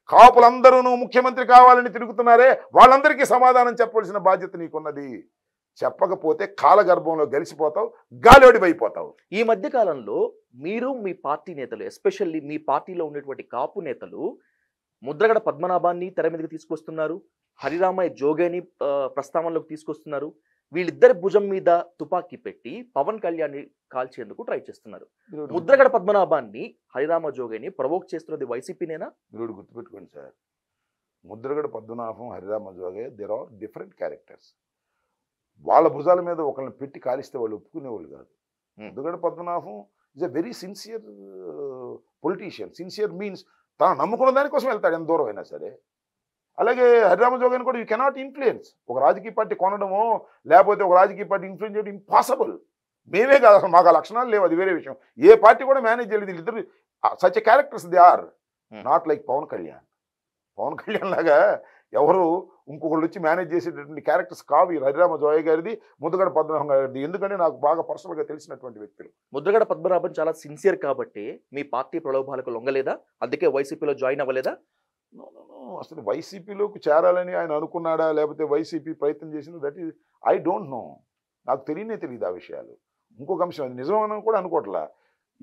కాపులందరూ ముఖ్యమంత్రి కావాలని తిరుగుతున్నారే, వాళ్ళందరికీ సమాధానం చెప్పవలసిన బాధ్యత నీకున్నది. చెప్పకపోతే కాలగర్భంలో గెలిచిపోతావు, గాలిడిపోతావు. ఈ మధ్య కాలంలో మీరు మీ పార్టీ నేతలు, ఎస్పెషల్లీ మీ పార్టీలో ఉన్నటువంటి కాపు నేతలు ముద్రగడ పద్మనాభాన్ని తెర మీదకి తీసుకొస్తున్నారు, హరిరామయ్య జోగేని ప్రస్తావనలోకి తీసుకొస్తున్నారు. వీళ్ళిద్దరి భుజం మీద తుపాకీ పెట్టి పవన్ కళ్యాణ్ కాల్చేందుకు ట్రై చేస్తున్నారు. ముద్రగడ పద్మనాభాన్ని, హరిరామ జోగేని ప్రవోక్ చేస్తున్నది వైసీపీనేనా? మీరు గుర్తుపెట్టుకోండి sir, Mudragada Padmanabham, Harirama Joge, there are different characters. వాళ్ళ భుజాల మీద ఒకళ్ళని పెట్టి కాలిస్తే వాళ్ళు ఒప్పుకునేవాళ్ళు కాదు. Mudragada Padmanabham is a very sincere politician. Sincere means తాను నమ్ముకున్న దానికోసం వెళ్తాడు ఎంత దూరం అయినా సరే. అలాగే హరిరామ జోగన్ కూడా యూ కెనాట్ ఇన్ఫ్లుయెన్స్. ఒక రాజకీయ పార్టీ కొనడమో లేకపోతే ఒక రాజకీయ పార్టీ ఇన్ఫ్లుయెన్స్ చేయడం ఇంపాసిబుల్. మేమే కాదు, అసలు మాకు ఆ లక్షణాలు లేవు, అది వేరే విషయం. ఏ పార్టీ కూడా మేనేజ్ చేయలేదు. వీళ్ళిద్దరు such a characters they are, not like Pawan Kalyan. Pawan Kalyan లాగా ఎవరు ఇంకొకళ్ళు వచ్చి మేనేజ్ చేసేటటువంటి క్యారెక్టర్స్ కావు ఈ హరిరామ జోగయ్య గారిది, ముద్రగడ పద్మనాభం గారిది. ఎందుకంటే నాకు బాగా పర్సనల్గా తెలిసినటువంటి వ్యక్తులు. ముద్రగడ పద్మనాభం చాలా సిన్సియర్ కాబట్టి మీ పార్టీ ప్రలోభాలకు లొంగలేదా? అందుకే వైసీపీలో జాయిన్ అవ్వలేదా? అసలు వైసీపీలోకి చేరాలని ఆయన అనుకున్నాడా, లేకపోతే వైసీపీ ప్రయత్నం చేసింది, that is I don't no. నాకు తెలియదు ఆ విషయాలు. ఇంకొక అంశం, అది నిజమని కూడా అనుకోవట్లా.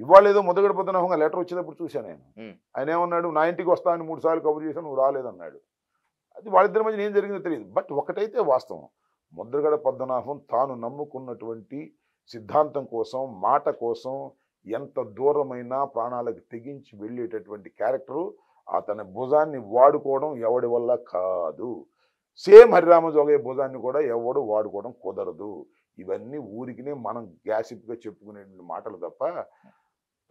ఇవాళ ఏదో ముద్రగడ పద్మనాభంగా లెటర్ వచ్చేటప్పుడు చూశాను నేను. ఆయన ఏమన్నాడు, నా ఇంటికి వస్తానని 3 సార్లు కబుర్ చేశాను, నువ్వు రాలేదన్నాడు. అది వాళ్ళిద్దరి మధ్య ఏం జరిగిందో తెలియదు. బట్ ఒకటైతే వాస్తవం, ముద్రగడ పద్మనాభం తాను నమ్ముకున్నటువంటి సిద్ధాంతం కోసం, మాట కోసం ఎంత దూరమైనా ప్రాణాలకు తెగించి వెళ్ళేటటువంటి క్యారెక్టరు. అతని భుజాన్ని వాడుకోవడం ఎవడి వల్ల కాదు. సేమ్ హరిరామ జోగయ్య భుజాన్ని కూడా ఎవడు వాడుకోవడం కుదరదు. ఇవన్నీ ఊరికినే మనం గ్యాసిప్గా చెప్పుకునే మాటలు తప్ప,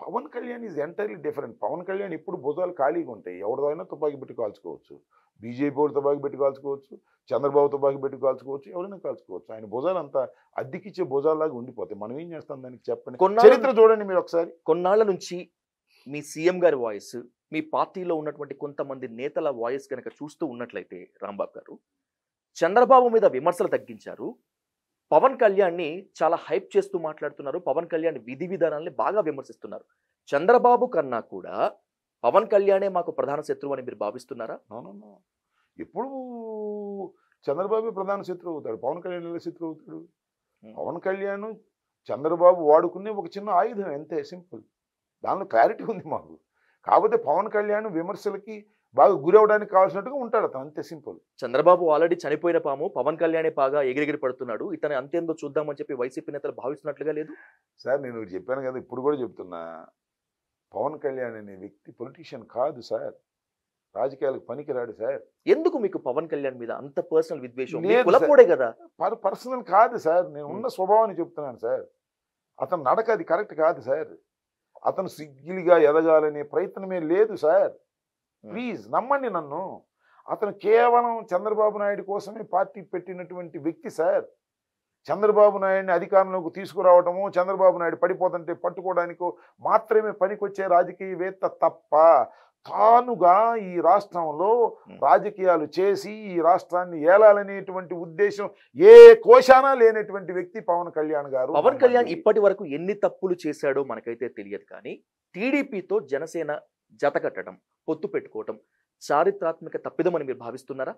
Pawan Kalyan is entirely different. Pawan Kalyan ఇప్పుడు భుజాలు ఖాళీగా ఉంటాయి, ఎవరిదైనా తుపాకీ పెట్టి కాల్చుకోవచ్చు. బీజేపీ వాడు తుపాకీ పెట్టి కాల్చుకోవచ్చు, చంద్రబాబు తుపాకీ పెట్టి కాల్చుకోవచ్చు, ఎవరైనా కాల్చుకోవచ్చు. ఆయన భుజాలు అంతా అద్దెకిచ్చే భుజాల్లాగా ఉండిపోతాయి. మనం ఏం చేస్తాం దానికి చెప్పండి. చరిత్ర చూడండి మీరు ఒకసారి. కొన్నాళ్ళ నుంచి మీ సీఎం గారి వాయిస్, మీ పార్టీలో ఉన్నటువంటి కొంతమంది నేతల వాయిస్ కనుక చూస్తూ ఉన్నట్లయితే రాంబాబు గారు, చంద్రబాబు మీద విమర్శలు తగ్గించారు, పవన్ కళ్యాణ్ని చాలా హైప్ చేస్తూ మాట్లాడుతున్నారు, పవన్ కళ్యాణ్ విధి విధానాల్ని బాగా విమర్శిస్తున్నారు. చంద్రబాబు కన్నా కూడా పవన్ కళ్యాణే మాకు ప్రధాన శత్రువు అని మీరు భావిస్తున్నారా? ఎప్పుడు చంద్రబాబు ప్రధాన శత్రువు అవుతాడు, పవన్ కళ్యాణ్ ఎలా శత్రువు అవుతాడు? పవన్ కళ్యాణ్ చంద్రబాబు వాడుకునే ఒక చిన్న ఆయుధం, అంతే, సింపుల్. దానిలో క్లారిటీ ఉంది మాకు. కాకపోతే పవన్ కళ్యాణ్ విమర్శలకి బాగా గురవడానికి కావాల్సినట్టుగా ఉంటాడు అతను, అంతే, సింపుల్. చంద్రబాబు ఆల్రెడీ చనిపోయిన పాము, పవన్ కళ్యాణే బాగా ఎగిరెగిరి పడుతున్నాడు, ఇతని అంతేందో చూద్దామని చెప్పి వైసీపీ నేతలు భావిస్తున్నట్లుగా లేదు సార్. నేను చెప్పాను కదా, ఇప్పుడు కూడా చెప్తున్నా, పవన్ కళ్యాణ్ అనే వ్యక్తి పొలిటీషియన్ కాదు సార్, రాజకీయాలకు పనికిరాడు సార్. ఎందుకు మీకు పవన్ కళ్యాణ్ మీద అంత పర్సనల్ విద్వేషం? కులపోడే కదా. పర్సనల్ కాదు సార్, నేను ఉన్న స్వభావాన్ని చెప్తున్నాను సార్. అతను నడక అది కరెక్ట్ కాదు సార్. అతను సిగ్గిలిగా ఎదగాలనే ప్రయత్నమే లేదు సార్. ప్లీజ్ నమ్మండి నన్ను. అతను కేవలం చంద్రబాబు నాయుడు కోసమే పార్టీ పెట్టినటువంటి వ్యక్తి సార్. చంద్రబాబు నాయుడిని అధికారంలోకి తీసుకురావటము, చంద్రబాబు నాయుడు పడిపోతుంటే పట్టుకోవడానికో మాత్రమే పనికొచ్చే రాజకీయవేత్త తప్ప, తానుగా ఈ రాష్ట్రంలో రాజకీయాలు చేసి ఈ రాష్ట్రాన్ని ఏలాలనేటువంటి ఉద్దేశం ఏ కోశానా లేనటువంటి వ్యక్తి పవన్ కళ్యాణ్ గారు. పవన్ కళ్యాణ్ ఇప్పటి వరకు ఎన్ని తప్పులు చేశాడో మనకైతే తెలియదు, కానీ టీడీపీతో జనసేన జత కట్టడం, పొత్తు పెట్టుకోవటం చారిత్రాత్మక తప్పిదమని మీరు భావిస్తున్నారా?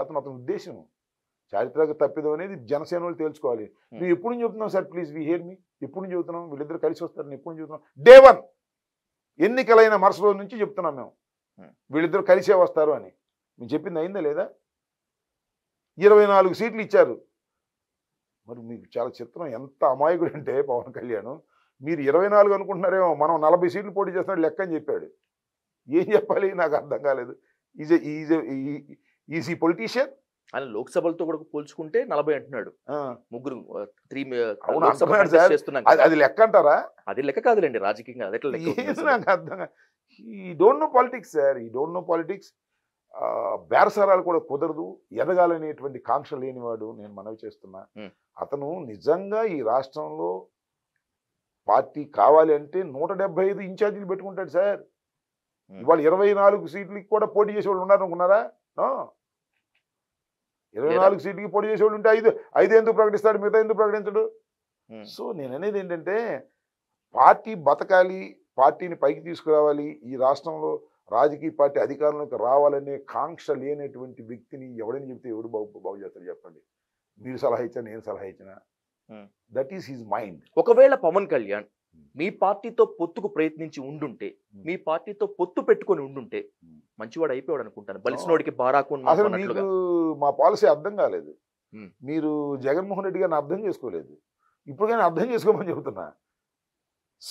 అతని ఉద్దేశం చారిత్రక తప్పిదం అనేది జనసేన వాళ్ళు తెలుసుకోవాలి. నువ్వు ఎప్పుడు నుంచి చెబుతున్నావు సార్, ప్లీజ్ వి హియర్ మీ. ఎప్పుడు నుంచి చెబుతున్నాం వీళ్ళిద్దరు కలిసి వస్తారని? ఎప్పుడు నుంచి చెబుతున్నాం? డే 1 ఎన్నికలైన మరుసటి రోజు నుంచి చెప్తున్నాం మేము, వీళ్ళిద్దరు కలిసే వస్తారు అని. మేము చెప్పింది అయిందా లేదా? 24 సీట్లు ఇచ్చారు. మరి మీకు చాలా చిత్రం, ఎంత అమాయకుడు అంటే పవన్ కళ్యాణ్. మీరు 24 అనుకుంటున్నారేమో, మనం 40 సీట్లు పోటీ చేస్తున్నాడు లెక్క అని చెప్పాడు. ఏం చెప్పాలి నాకు అర్థం కాలేదు. ఈజ్ ఈ పొలిటీషియన్? ఆయన లోక్సభలతో కూడా పోల్చుకుంటే 40 అంటున్నాడు. ముగ్గురు అది లెక్క అంటారా? అది లెక్క కాదులేండి రాజకీయంగా. నాకు అర్థం ఈ డోంట్ నో పాలిటిక్స్ సార్, ఈ డోంట్ నో పాలిటిక్స్. బేరసారాలు కూడా కుదరదు, ఎదగాలనేటువంటి కాంక్ష లేనివాడు. నేను మనవి చేస్తున్నా, అతను నిజంగా ఈ రాష్ట్రంలో పార్టీ కావాలి అంటే 175 ఇన్ఛార్జీలు పెట్టుకుంటాడు సార్. ఇవాళ 24 సీట్లకి కూడా పోటీ చేసేవాళ్ళు ఉన్నారనుకున్నారా? 24 సీట్లకి పోటీ చేసేవాళ్ళు ఉంటే 5 ఎందుకు ప్రకటిస్తాడు, మిగతా ఎందుకు ప్రకటించడు? సో నేను అనేది ఏంటంటే, పార్టీ బతకాలి, పార్టీని పైకి తీసుకురావాలి, ఈ రాష్ట్రంలో రాజకీయ పార్టీ అధికారంలోకి రావాలనే కాంక్ష లేనటువంటి వ్యక్తిని ఎవడని చెప్తే ఎవడు బాగు చేస్తాడు చెప్పండి. మీరు సలహా ఇచ్చినా నేను సలహా ఇచ్చినా దట్ ఈస్ హిజ్ మైండ్. ఒకవేళ పవన్ కళ్యాణ్ మీ పార్టీతో పొత్తుకు ప్రయత్నించి ఉండుంటే, మీ పార్టీతో పొత్తు పెట్టుకొని ఉండుంటే మంచివాడు అయిపోయాడు అనుకుంటాను. బలిసినోడికి బారాకు అసలు మీకు మా పాలసీ అర్థం కాలేదు. మీరు జగన్మోహన్ రెడ్డి గారిని అర్థం చేసుకోలేదు. ఇప్పుడు కానీ అర్థం చేసుకోమని చెబుతున్నా.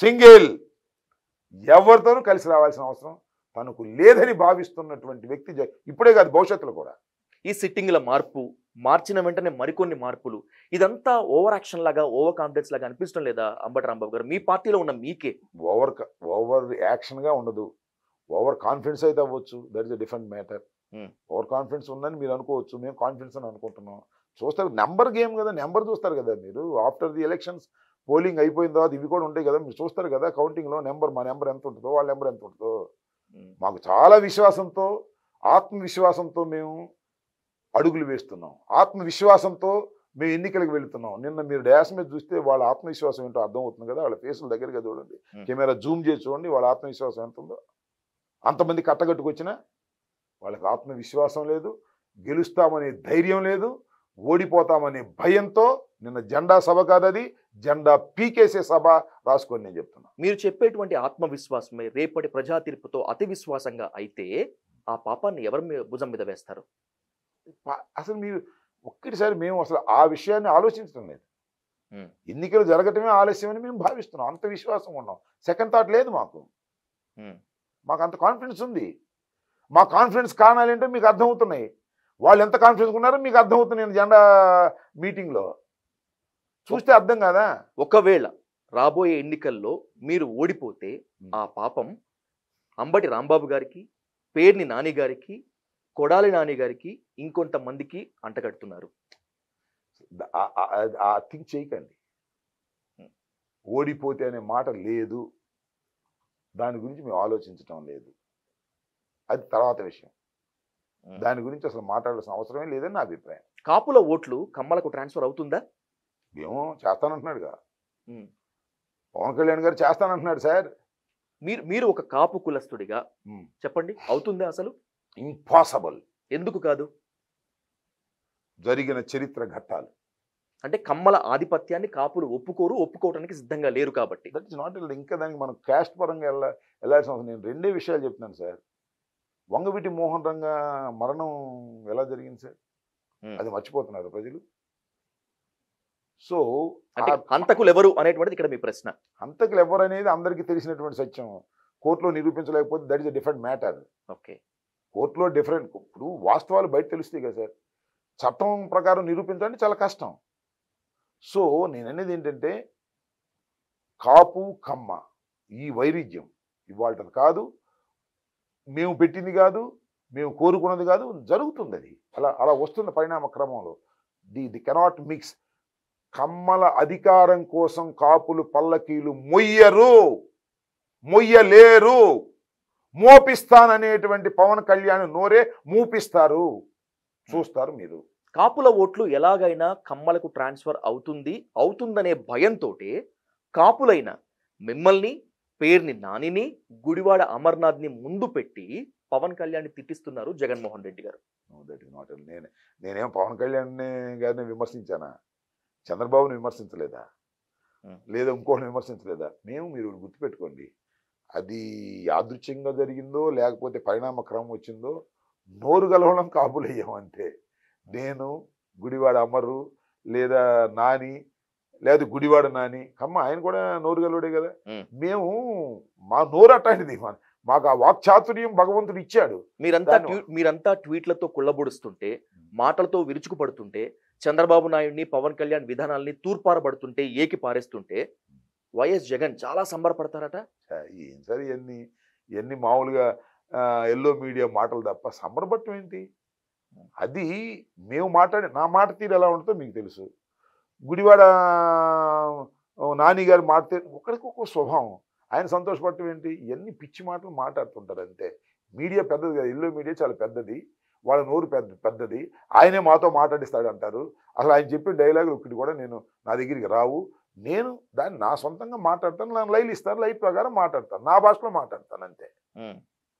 సింగిల్ ఎవరితోనూ కలిసి రావాల్సిన అవసరం తనకు లేదని భావిస్తున్నటువంటి వ్యక్తి ఇప్పుడే కాదు భవిష్యత్తులో కూడా. ఈ సిట్టింగ్ల మార్పు, మార్చిన వెంటనే మరికొన్ని మార్పులు, ఇదంతా ఓవర్ యాక్షన్ లాగా, ఓవర్ కాన్ఫిడెన్స్ లాగా అనిపించడం లేదా అంబటి రాంబాబు గారు? మీ పార్టీలో ఉన్న మీకే ఓవర్ యాక్షన్గా ఉండదు. ఓవర్ కాన్ఫిడెన్స్ అయితే అవ్వచ్చు, that is a different matter. Over confidence ఉందని మీరు అనుకోవచ్చు, మేము కాన్ఫిడెన్స్ అని అనుకుంటున్నాం. చూస్తారు, నెంబర్ గేమ్ కదా, నెంబర్ చూస్తారు కదా మీరు. ఆఫ్టర్ ది ఎలక్షన్స్ పోలింగ్ అయిపోయిన తర్వాత ఇవి కూడా ఉంటాయి కదా, మీరు చూస్తారు కదా కౌంటింగ్లో నెంబర్, మా నెంబర్ ఎంత ఉంటుందో వాళ్ళ నెంబర్ ఎంత ఉంటుందో. మాకు చాలా విశ్వాసంతో, ఆత్మవిశ్వాసంతో మేము అడుగులు వేస్తున్నాం. ఆత్మవిశ్వాసంతో మేము ఎన్నికలకు వెళుతున్నాం. నిన్న మీరు డ్యాష్ మీద చూస్తే వాళ్ళ ఆత్మవిశ్వాసం ఏంటో అర్థమవుతుంది కదా. వాళ్ళ ఫేసుల దగ్గరగా చూడండి, కెమెరా జూమ్ చేసి చూడండి, వాళ్ళ ఆత్మవిశ్వాసం ఎంత ఉందో. అంతమంది కట్టగట్టుకొచ్చినా వాళ్ళకి ఆత్మవిశ్వాసం లేదు, గెలుస్తామనే ధైర్యం లేదు, ఓడిపోతామనే భయంతో నిన్న జెండా సభ కాదది, జెండా పీకేసే సభ రాసుకొని నేను చెప్తున్నా. మీరు చెప్పేటువంటి ఆత్మవిశ్వాసమే రేపటి ప్రజా తీర్పుతో అతి విశ్వాసంగా అయితే ఆ పాపాన్ని ఎవరి భుజం మీద వేస్తారు? అసలు మీరు ఒక్కటిసారి మేము అసలు ఆ విషయాన్ని ఆలోచించడం లేదు. ఎన్నికలు జరగటమే ఆలస్యమని మేము భావిస్తున్నాం. అంత విశ్వాసం ఉన్నాం. సెకండ్ థాట్ లేదు మాకు. మాకు అంత కాన్ఫిడెన్స్ ఉంది. మా కాన్ఫిడెన్స్ కారణాలు ఏంటో మీకు అర్థమవుతున్నాయి. వాళ్ళు ఎంత కాన్ఫిడెన్స్ ఉన్నారో మీకు అర్థమవుతుంది. నేను జెండా మీటింగ్లో చూస్తే అర్థం కాదా? ఒకవేళ రాబోయే ఎన్నికల్లో మీరు ఓడిపోతే ఆ పాపం అంబటి రాంబాబు గారికి, పేర్ని నాని గారికి, కొడాలి నాని గారికి, ఇంకొంతమందికి అంటగడుతున్నారు. ఆ థింక్ చేయకండి. ఓడిపోతే అనే మాట లేదు, దాని గురించి మేము ఆలోచించటం లేదు. అది తర్వాత విషయం. దాని గురించి అసలు మాట్లాడాల్సిన అవసరమే లేదని నా అభిప్రాయం. కాపుల ఓట్లు కమ్మలకు ట్రాన్స్ఫర్ అవుతుందా? ఏమో చేస్తానంటున్నాడుగా పవన్ కళ్యాణ్ గారు, చేస్తానంటున్నాడు సార్. మీరు ఒక కాపు కులస్తుడిగా చెప్పండి, అవుతుందా అసలు? ఇంపాసిబుల్. ఎందుకు కాదు? జరిగిన చరిత్ర ఘట్టాలు. అంటే కమ్మల ఆధిపత్యాన్ని కాపులు ఒప్పుకోవడానికి సిద్ధంగా లేరు కాబట్టి. That is not. ఇంకా దానికి మనం క్యాస్ట్ పరంగా వెళ్ళాల్సిన అవసరం. నేను రెండే విషయాలు చెప్తున్నాను సార్. వంగవీటి మోహన్ రంగ మరణం ఎలా జరిగింది సార్? అది మర్చిపోతున్నారు ప్రజలు. సో హంతకులు ఎవరు అనేటువంటిది ఇక్కడ మీ ప్రశ్న. హంతకులు ఎవరు అనేది అందరికీ తెలిసినటువంటి సత్యం. కోర్టులో నిరూపించలేకపోతే that is a different matter. Okay, కోర్టులో డిఫరెంట్. ఇప్పుడు వాస్తవాలు బయట తెలుస్తాయి కదా సార్. చట్టం ప్రకారం నిరూపించాలంటే చాలా కష్టం. సో నేను అనేది ఏంటంటే, కాపు కమ్మ ఈ వైరుధ్యం ఇవాళ కాదు, మేము పెట్టింది కాదు, మేము కోరుకున్నది కాదు, జరుగుతుంది. అది అలా వస్తుంది పరిణామ క్రమంలో. They cannot mix. కమ్మల అధికారం కోసం కాపులు పల్లకీలు మొయ్యలేరు. మోపిస్తాననేటువంటి పవన్ కళ్యాణ్ నోరే మూపిస్తారు. చూస్తారు మీరు. కాపుల ఓట్లు ఎలాగైనా కమ్మలకు ట్రాన్స్ఫర్ అవుతుందనే భయంతో కాపులైన మిమ్మల్ని, పేర్ని నానిని, గుడివాడ అమర్నాథ్ని ముందు పెట్టి పవన్ కళ్యాణ్ తిట్టిస్తున్నారు జగన్మోహన్ రెడ్డి గారు. నేనేం పవన్ కళ్యాణ్ గారిని విమర్శించానా? చంద్రబాబుని విమర్శించలేదా? లేదా ఇంకోటిని విమర్శించలేదా? మీరు గుర్తుపెట్టుకోండి, అది యాదృచ్ఛికంగా జరిగిందో లేకపోతే పరిణామ క్రమం వచ్చిందో, నోరు గలవడం కాపులయ్యాం అంతే. నేను, గుడివాడ అమరు, లేదా నాని, లేదా గుడివాడ నాని, కమ్మ ఆయన కూడా నోరు గలవడే కదా. మేము మా నోరు అట్లాంటిది. మాకు ఆ వాక్చాతుర్యం భగవంతుడు ఇచ్చాడు. మీరంతా ట్వీట్లతో కుళ్ళబొడుస్తుంటే, మాటలతో విరుచుకుపడుతుంటే, చంద్రబాబు నాయుడిని, పవన్ కళ్యాణ్ విధానాల్ని తూర్పారబడుతుంటే, ఏకి పారేస్తుంటే వైఎస్ జగన్ చాలా సంబరపడతారట. ఏం సరే ఇవన్నీ మామూలుగా ఎల్లో మీడియా మాటలు తప్ప సంబరపడటం ఏంటి? అది మేము నా మాట తీరు ఎలా ఉంటుందో మీకు తెలుసు. గుడివాడ నాని గారు మాట తీరు ఒకరికొక స్వభావం. ఆయన సంతోషపడటం ఏంటి? ఇవన్నీ పిచ్చి మాటలు మాట్లాడుతుంటారు అంతే. మీడియా పెద్దది కదా, ఎల్లో మీడియా చాలా పెద్దది, వాళ్ళ నోరు పెద్దది. ఆయనే మాతో మాట్లాడిస్తాడు అంటారు. అసలు ఆయన చెప్పిన డైలాగులు ఒకటి కూడా నా దగ్గరికి రావు. నేను దాన్ని నా సొంతంగా మాట్లాడతాను. నన్ను లైలు ఇస్తారు, లైట్ ప్రకారం మాట్లాడతాను, నా భాషలో మాట్లాడతాను అంతే.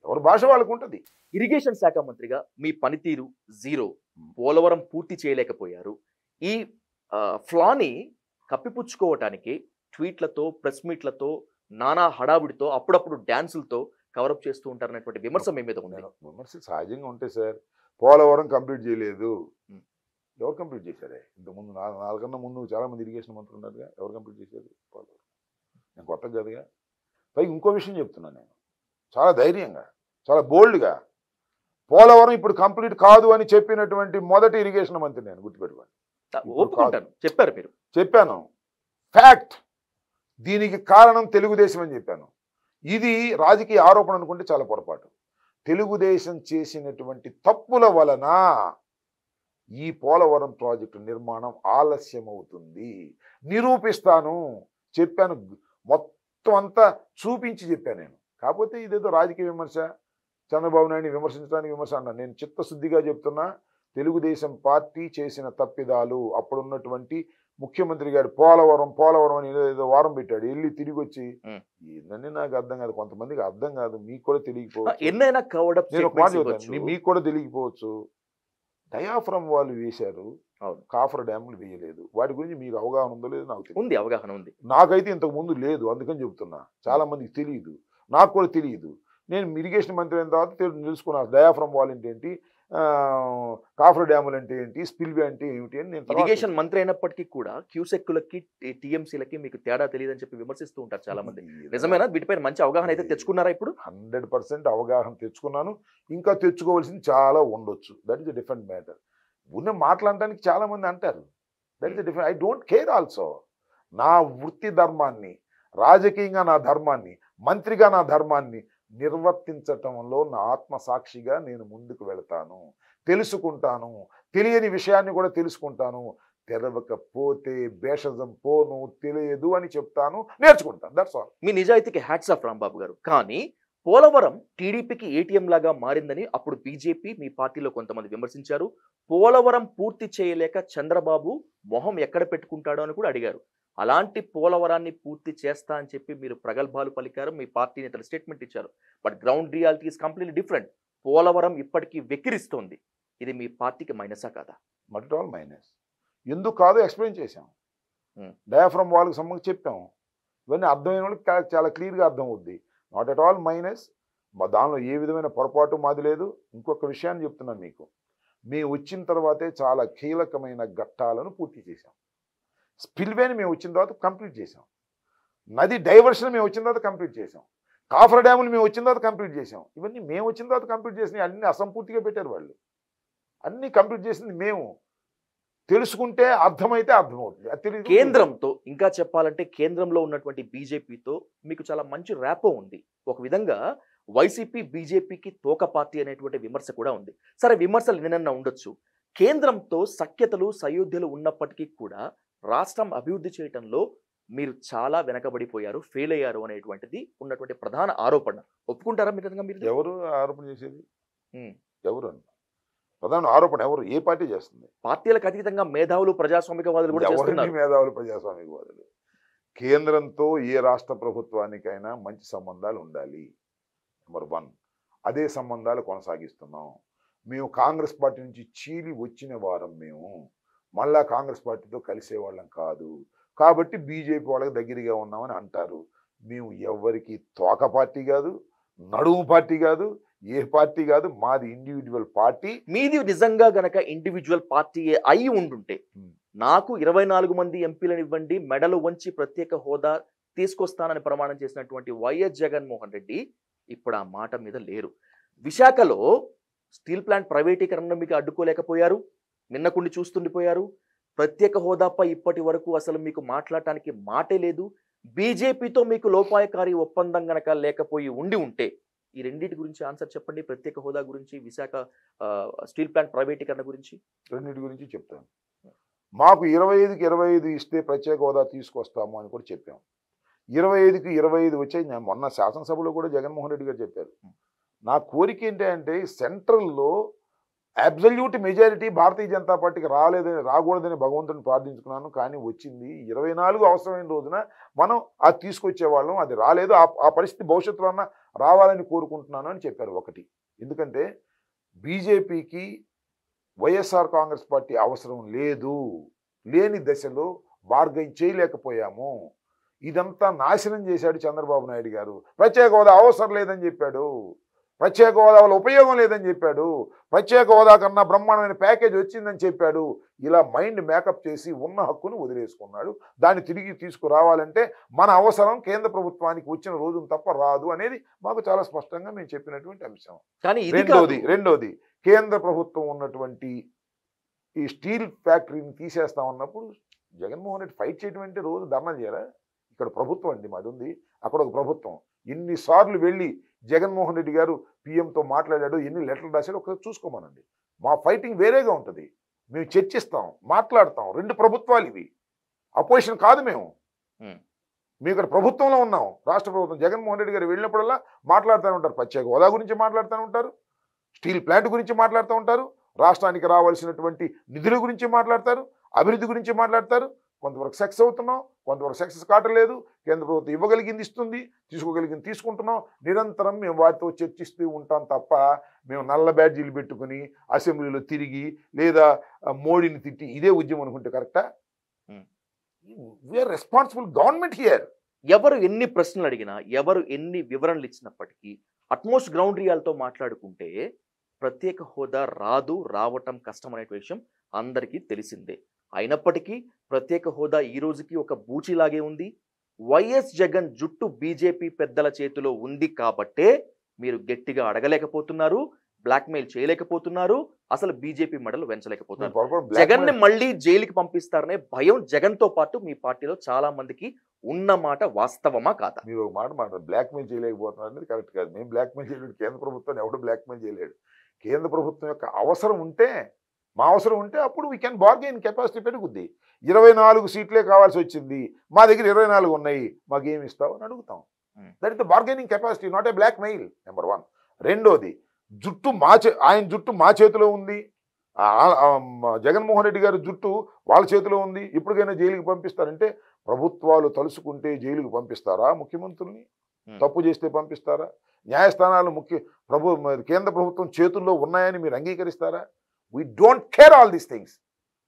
ఎవరి భాష వాళ్ళకు ఉంటుంది. ఇరిగేషన్ శాఖ మంత్రిగా మీ పనితీరు జీరో, పోలవరం పూర్తి చేయలేకపోయారు. ఈ ఫ్లాని కప్పిపుచ్చుకోవటానికి ట్వీట్లతో, ప్రెస్ మీట్లతో, నానా హడావుడితో, అప్పుడప్పుడు డ్యాన్సులతో కవరప్ చేస్తూ ఉంటారనేటువంటి విమర్శ మీ మీద ఉంది. విమర్శ సహజంగా ఉంటాయి సార్. పోలవరం కంప్లీట్ చేయలేదు, ఎవరు కంప్లీట్ చేశారే? ఇంతకుముందు నాలుగన్నా ముందు చాలా మంది ఇరిగేషన్ మంత్రులు ఉన్నారుగా, ఎవరు కంప్లీట్ చేశారు పోలవరం? నేను కొత్త కదగా. పైకి ఇంకో విషయం చెప్తున్నాను, నేను చాలా ధైర్యంగా, చాలా బోల్డ్గా, పోలవరం ఇప్పుడు కంప్లీట్ కాదు అని చెప్పినటువంటి మొదటి ఇరిగేషన్ మంత్రి నేను, గుర్తుపెట్టుకోండి. ఒప్పుకుంటాను, చెప్పారు మీరు. చెప్పాను, ఫ్యాక్ట్. దీనికి కారణం తెలుగుదేశం అని చెప్పాను. ఇది రాజకీయ ఆరోపణ అనుకుంటే చాలా పొరపాటు. తెలుగుదేశం చేసినటువంటి తప్పుల వలన ఈ పోలవరం ప్రాజెక్టు నిర్మాణం ఆలస్యం అవుతుంది. నిరూపిస్తాను, చెప్పాను, మొత్తం అంతా చూపించి చెప్పాను నేను. కాకపోతే ఇదేదో రాజకీయ విమర్శ, చంద్రబాబు నాయుడిని విమర్శించడానికి విమర్శ అన్నాను. నేను చిత్తశుద్ధిగా చెప్తున్నా, తెలుగుదేశం పార్టీ చేసిన తప్పిదాలు, అప్పుడున్నటువంటి ముఖ్యమంత్రి గారు పోలవరం అని ఏదో వారం పెట్టాడు, వెళ్ళి తిరిగి వచ్చి ఏంటంటే నాకు అర్థం కాదు, కొంతమందికి అర్థం కాదు, మీకు కూడా తెలియకపోవచ్చు, ఎన్నైనా నేను ఒక మాట చెప్తాను, మీకు కూడా తెలియకపోవచ్చు. డయాఫ్రమ్ వాళ్ళు వేశారు, కాఫర్ డ్యాములు వేయలేదు. వాటి గురించి మీకు అవగాహన ఉందో లేదో నాకు తెలియదు. ఉంది, అవగాహన ఉంది. నాకైతే ఇంతకు ముందు లేదు, అందుకని చెప్తున్నా. చాలా మందికి తెలియదు, నాకు కూడా తెలియదు. నేను ఇరిగేషన్ మంత్రి అయిన తర్వాత తెలుసుకున్నాను డయాఫ్రమ్ వాల్ అంటే ఏంటి, కాఫర్ డ్యాములు అంటే ఏంటి, స్పిల్వే అంటే ఏమిటి అని. నేను ఇరిగేషన్ మంత్రి అయినప్పటికీ కూడా క్యూసెక్కులకి టీఎంసీలకి మీకు తేడా తెలియదని చెప్పి విమర్శిస్తూ ఉంటారు చాలా మంది. నిజమేనా? వీటిపైన మంచి అవగాహన అయితే తెచ్చుకున్నారా ఇప్పుడు? 100% అవగాహన తెచ్చుకున్నాను, ఇంకా తెచ్చుకోవాల్సింది చాలా ఉండొచ్చు. That is a different matter. ఉన్న మాట్లాడటానికి చాలా మంది అంటారు, that is a different. I don't care also. నా వృత్తి ధర్మాన్ని, రాజకీయంగా నా ధర్మాన్ని, మంత్రిగా నా ధర్మాన్ని నిర్వర్తించటంలో నా ఆత్మసాక్షిగా నేను ముందుకు వెళతాను, తెలుసుకుంటాను, తెలియని విషయాన్ని కూడా తెలుసుకుంటాను. తెలవకపోతే భేషజం పోను, తెలియదు అని చెప్తాను, నేర్చుకుంటాను. That's all. మీ నిజాయితీకి హ్యాట్స్ ఆఫ్ రాంబాబు గారు. కానీ పోలవరం టీడీపీకి ఏటీఎం లాగా మారిందని అప్పుడు బీజేపీ, మీ పార్టీలో కొంతమంది విమర్శించారు. పోలవరం పూర్తి చేయలేక చంద్రబాబు మొహం ఎక్కడ పెట్టుకుంటాడో అని కూడా అడిగారు. అలాంటి పోలవరాన్ని పూర్తి చేస్తా అని చెప్పి మీరు ప్రగల్భాలు పలికారు, మీ పార్టీ నేతలు స్టేట్మెంట్ ఇచ్చారు. But ground reality is completely different. Polavaram ఇప్పటికీ వెక్కిరిస్తోంది. ఇది మీ పార్టీకి మైనసా కాదా? Not at all minus. ఎందుకు కాదో ఎక్స్ప్లెయిన్ చేశాం, డయాఫ్రమ్ వాళ్ళకి సంబంధించి చెప్పాం. ఇవన్నీ అర్థమైన వాళ్ళకి చాలా క్లియర్గా అర్థం అవుద్ది. Not at all minus. దానిలో ఏ విధమైన పొరపాటు మాది లేదు. ఇంకొక విషయాన్ని చెప్తున్నాను మీకు, మేము వచ్చిన తర్వాతే చాలా కీలకమైన ఘట్టాలను పూర్తి చేశాం. స్పిల్వేని మేము వచ్చిన తర్వాత కంప్లీట్ చేసాం, నది డైవర్షన్ మేము వచ్చిన తర్వాత కంప్లీట్ చేసాం, కాఫర్ డ్యాములు మేము వచ్చిన తర్వాత కంప్లీట్ చేసాం. ఇవన్నీ మేము వచ్చిన తర్వాత కంప్లీట్ చేసినవి అన్ని అసంపూర్తిగా పెట్టారు వాళ్ళు. అన్నీ కంప్లీట్ చేసింది మేము. తెలుసుకుంటే అర్థమైతే అర్థమవుతుంది, అది తెలియదు. కేంద్రంతో, ఇంకా చెప్పాలంటే కేంద్రంలో ఉన్నటువంటి బీజేపీతో మీకు చాలా మంచి ర్యాపో ఉంది. ఒక విధంగా వైసీపీ బీజేపీకి తోక పార్టీ అనేటువంటి విమర్శ కూడా ఉంది. సరే, విమర్శలు ఎన్నైనా ఉండొచ్చు. కేంద్రంతో సఖ్యతలు, సయోధ్యలు ఉన్నప్పటికీ కూడా రాష్ట్రం అభివృద్ధి చేయటంలో మీరు చాలా వెనకబడిపోయారు, ఫెయిల్ అయ్యారు అనేటువంటిది ఉన్నటువంటి ప్రధాన ఆరోపణ. ఒప్పుకుంటారా మీరు? ఎవరు ఆరోపణ చేసేది? ఎవరు ప్రధాన ఆరోపణ? ఎవరు? ఏ పార్టీ చేస్తుంది? పార్టీలకు అతీతంగా మేధావులు, ప్రజాస్వామికవాదులు కూడా చేస్తున్నారు. మేధావులు, ప్రజాస్వామికవాదులు. కేంద్రంతో ఏ రాష్ట్ర ప్రభుత్వానికైనా మంచి సంబంధాలు ఉండాలి, నెంబర్ 1. అదే సంబంధాలు కొనసాగిస్తున్నాం. మేము కాంగ్రెస్ పార్టీ నుంచి చీలి వచ్చిన వారం, మేము మళ్ళా కాంగ్రెస్ పార్టీతో కలిసేవాళ్ళం కాదు. కాబట్టి బీజేపీ వాళ్ళకి దగ్గరగా ఉన్నామని అంటారు. మేము ఎవరికి తోక పార్టీ కాదు, నడుము పార్టీ కాదు, ఏ పార్టీ కాదు. మాది ఇండివిజువల్ పార్టీ. మీది నిజంగా గనక ఇండివిజువల్ పార్టీ అయి ఉండుంటే నాకు 24 మంది ఎంపీలను ఇవ్వండి, మెడలు వంచి ప్రత్యేక హోదా తీసుకొస్తానని ప్రమాణం చేసినటువంటి వైఎస్ జగన్మోహన్ రెడ్డి ఇప్పుడు ఆ మాట మీద లేరు. విశాఖలో స్టీల్ ప్లాంట్ ప్రైవేటీకరణ మీకు అడ్డుకోలేకపోయారు, నిన్నకుండి చూస్తుండిపోయారు. ప్రత్యేక హోదాపై ఇప్పటి వరకు అసలు మీకు మాట్లాడటానికి మాటే లేదు. బీజేపీతో మీకు లోపాయకారి ఒప్పందం గనక లేకపోయి ఉంటే ఈ రెండింటి గురించి ఆన్సర్ చెప్పండి. ప్రత్యేక హోదా గురించి, విశాఖ స్టీల్ ప్లాంట్ ప్రైవేటీకరణ గురించి. రెండింటి గురించి చెప్తాను. మాకు 25కి 25 ఇస్తే ప్రత్యేక హోదా తీసుకొస్తాము అని కూడా చెప్పాం. 25కి 25 వచ్చాయి. నేను మొన్న శాసనసభలో కూడా జగన్మోహన్ రెడ్డి గారు చెప్పారు. నా కోరిక ఏంటంటే సెంట్రల్లో అబ్సల్యూట్ మెజారిటీ భారతీయ జనతా పార్టీకి రాకూడదని భగవంతుని ప్రార్థించుకున్నాను. కానీ వచ్చింది. 24 అవసరమైన రోజున మనం అది తీసుకొచ్చేవాళ్ళం, అది రాలేదు. ఆ పరిస్థితి భవిష్యత్తులో అన్న రావాలని కోరుకుంటున్నాను అని చెప్పారు. ఒకటి, ఎందుకంటే బీజేపీకి వైఎస్ఆర్ కాంగ్రెస్ పార్టీ అవసరం లేదు, లేని దశలో బార్గైన్ చేయలేకపోయాము. ఇదంతా నాశనం చేశాడు చంద్రబాబు నాయుడు గారు. ప్రత్యేక హోదా అవసరం లేదని చెప్పాడు, ప్రత్యేక హోదా వల్ల ఉపయోగం లేదని చెప్పాడు, ప్రత్యేక హోదా కన్నా బ్రహ్మాండమైన ప్యాకేజ్ వచ్చిందని చెప్పాడు. ఇలా మైండ్ మేకప్ చేసి ఉన్న హక్కును వదిలేసుకున్నాడు. దాన్ని తిరిగి తీసుకురావాలంటే మన అవసరం కేంద్ర ప్రభుత్వానికి వచ్చిన రోజున తప్ప రాదు అనేది మాకు చాలా స్పష్టంగా మేము చెప్పినటువంటి అంశం. కానీ ఇది కాదు. రెండోది కేంద్ర ప్రభుత్వం ఉన్నటువంటి ఈ స్టీల్ ఫ్యాక్టరీని తీసేస్తా ఉన్నప్పుడు జగన్మోహన్ రెడ్డి ఫైట్ చేయడం అంటే రోజు ధర్నా చేయాలా? ఇక్కడ ప్రభుత్వం అండి మాది ఉంది, అక్కడ ఒక ప్రభుత్వం. ఎన్నిసార్లు వెళ్ళి జగన్మోహన్ రెడ్డి గారు పిఎంతో మాట్లాడాడు, ఎన్ని లెటర్లు రాశాడో ఒకసారి చూసుకోమనండి. మా ఫైటింగ్ వేరేగా ఉంటుంది. మేము చర్చిస్తాం, మాట్లాడతాం. రెండు ప్రభుత్వాలు ఇవి, అపోజిషన్ కాదు మేము. మేము ఇక్కడ ప్రభుత్వంలో ఉన్నాం, రాష్ట్ర ప్రభుత్వం. జగన్మోహన్ రెడ్డి గారు వెళ్ళినప్పుడల్లా మాట్లాడుతూనే ఉంటారు, ప్రత్యేక హోదా గురించి మాట్లాడుతూ ఉంటారు, స్టీల్ ప్లాంట్ గురించి మాట్లాడుతూ ఉంటారు, రాష్ట్రానికి రావాల్సినటువంటి నిధుల గురించి మాట్లాడతారు, అభివృద్ధి గురించి మాట్లాడతారు. కొంతవరకు సక్సెస్ అవుతున్నాం, కొంతవరకు సక్సెస్ కావట్లేదు. కేంద్ర ప్రభుత్వం ఇవ్వగలిగింది ఇస్తుంది, తీసుకోగలిగింది తీసుకుంటున్నాం. నిరంతరం మేము వారితో చర్చిస్తూ ఉంటాం తప్ప మేము నల్ల బ్యాడ్జీలు పెట్టుకుని అసెంబ్లీలో తిరిగి లేదా మోడీని తిట్టి ఇదే ఉద్యమం అనుకుంటే కరెక్టా? We are responsible government here. ఎవరు ఎన్ని ప్రశ్నలు అడిగినా, ఎవరు ఎన్ని వివరణలు ఇచ్చినప్పటికీ అట్మోస్ట్ గ్రౌండ్ రియాల్తో మాట్లాడుకుంటే ప్రత్యేక హోదా రాదు, రావటం కష్టం అనే విషయం అందరికీ తెలిసిందే. అయినప్పటికీ ప్రత్యేక హోదా ఈ రోజుకి ఒక బూచిలాగే ఉంది. వైఎస్ జగన్ జుట్టు బీజేపీ పెద్దల చేతిలో ఉంది కాబట్టే మీరు గట్టిగా అడగలేకపోతున్నారు, బ్లాక్మెయిల్ చేయలేకపోతున్నారు, అసలు బీజేపీ మెడలు వెంచలేకపోతున్నారు. జగన్ ని మళ్ళీ జైలుకి పంపిస్తారనే భయం జగన్ తో పాటు మీ పార్టీలో చాలా మందికి ఉన్న మాట వాస్తవమా కాదా? మీరు ఒక మాట బ్లాక్మెయిల్ చేయలేకపోతున్నారు అనేది కరెక్ట్ కాదు. మేము బ్లాక్మెయిల్ చేయలేడు, కేంద్ర ప్రభుత్వాన్ని ఎవడు బ్లాక్మెయిల్ చేయలేడు. కేంద్ర ప్రభుత్వం యొక్క అవసరం ఉంటే, మా అవసరం ఉంటే అప్పుడు వీ కెన్ బార్గెయిన్ కెపాసిటీ పెరుగుద్ది. 24 సీట్లే కావాల్సి వచ్చింది, మా దగ్గర 24 ఉన్నాయి, మాకేమి ఇస్తావు అని అడుగుతాం. That is the bargaining capacity, not a blackmail. Number 1. రెండోది, ఆయన జుట్టు మా చేతిలో ఉంది, జగన్మోహన్ రెడ్డి గారి జుట్టు వాళ్ళ చేతిలో ఉంది. ఇప్పటికైనా జైలుకి పంపిస్తారంటే ప్రభుత్వాలు తలుసుకుంటే జైలుకి పంపిస్తారా ముఖ్యమంత్రుల్ని? తప్పు చేస్తే పంపిస్తారా? న్యాయస్థానాలు కేంద్ర ప్రభుత్వం చేతుల్లో ఉన్నాయని మీరు అంగీకరిస్తారా? We don't care all these things.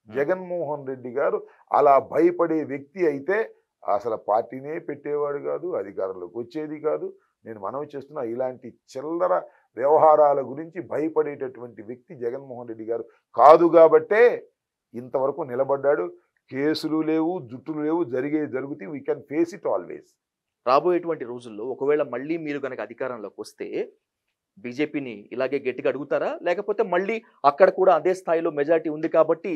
Jaganmohan Reddy గారు అలా భయపడే వ్యక్తి అయితే అసలు పార్టీనే పెట్టేవాడు కాదు, అధికారంలోకి వచ్చేది కాదు. నేను మనవి చేస్తున్నా, ఇలాంటి చిల్లర వ్యవహారాల గురించి భయపడేటటువంటి వ్యక్తి జగన్మోహన్ రెడ్డి గారు కాదు కాబట్టే ఇంతవరకు నిలబడ్డాడు. కేసులు లేవు, జుట్టులు లేవు, జరుగుతాయి. We can face it always. రాబోయేటువంటి రోజుల్లో ఒకవేళ మళ్ళీ మీరు కనుక అధికారంలోకి వస్తే బీజేపీని ఇలాగే గట్టిగా అడుగుతారా, లేకపోతే మళ్ళీ అక్కడ కూడా అదే స్థాయిలో మెజారిటీ ఉంది కాబట్టి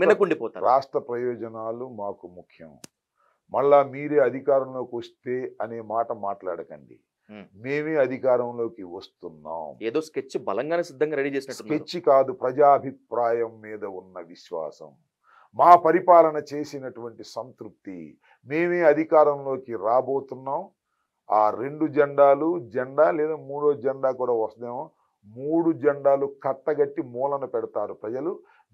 మినకుండిపోతారు? రాష్ట్ర ప్రయోజనాలు మాకు ముఖ్యం. మళ్ళా మీరే అధికారంలోకి వస్తే అనే మాట మాట్లాడకండి. మేమే అధికారంలోకి వస్తున్నాం. ఏదో స్కెచ్ బలంగానే సిద్ధంగా రెడీ చేసినట్టు. స్కెచ్ కాదు, ప్రజాభిప్రాయం మీద ఉన్న విశ్వాసం, మా పరిపాలన చేసినటువంటి సంతృప్తి. మేమే అధికారంలోకి రాబోతున్నాం. ఆ 2 జెండాలు, జెండా లేదా 3వ జెండా కూడా వస్తుందేమో, 3 జెండాలు కట్టగట్టి మూలన పెడతారు ప్రజలు.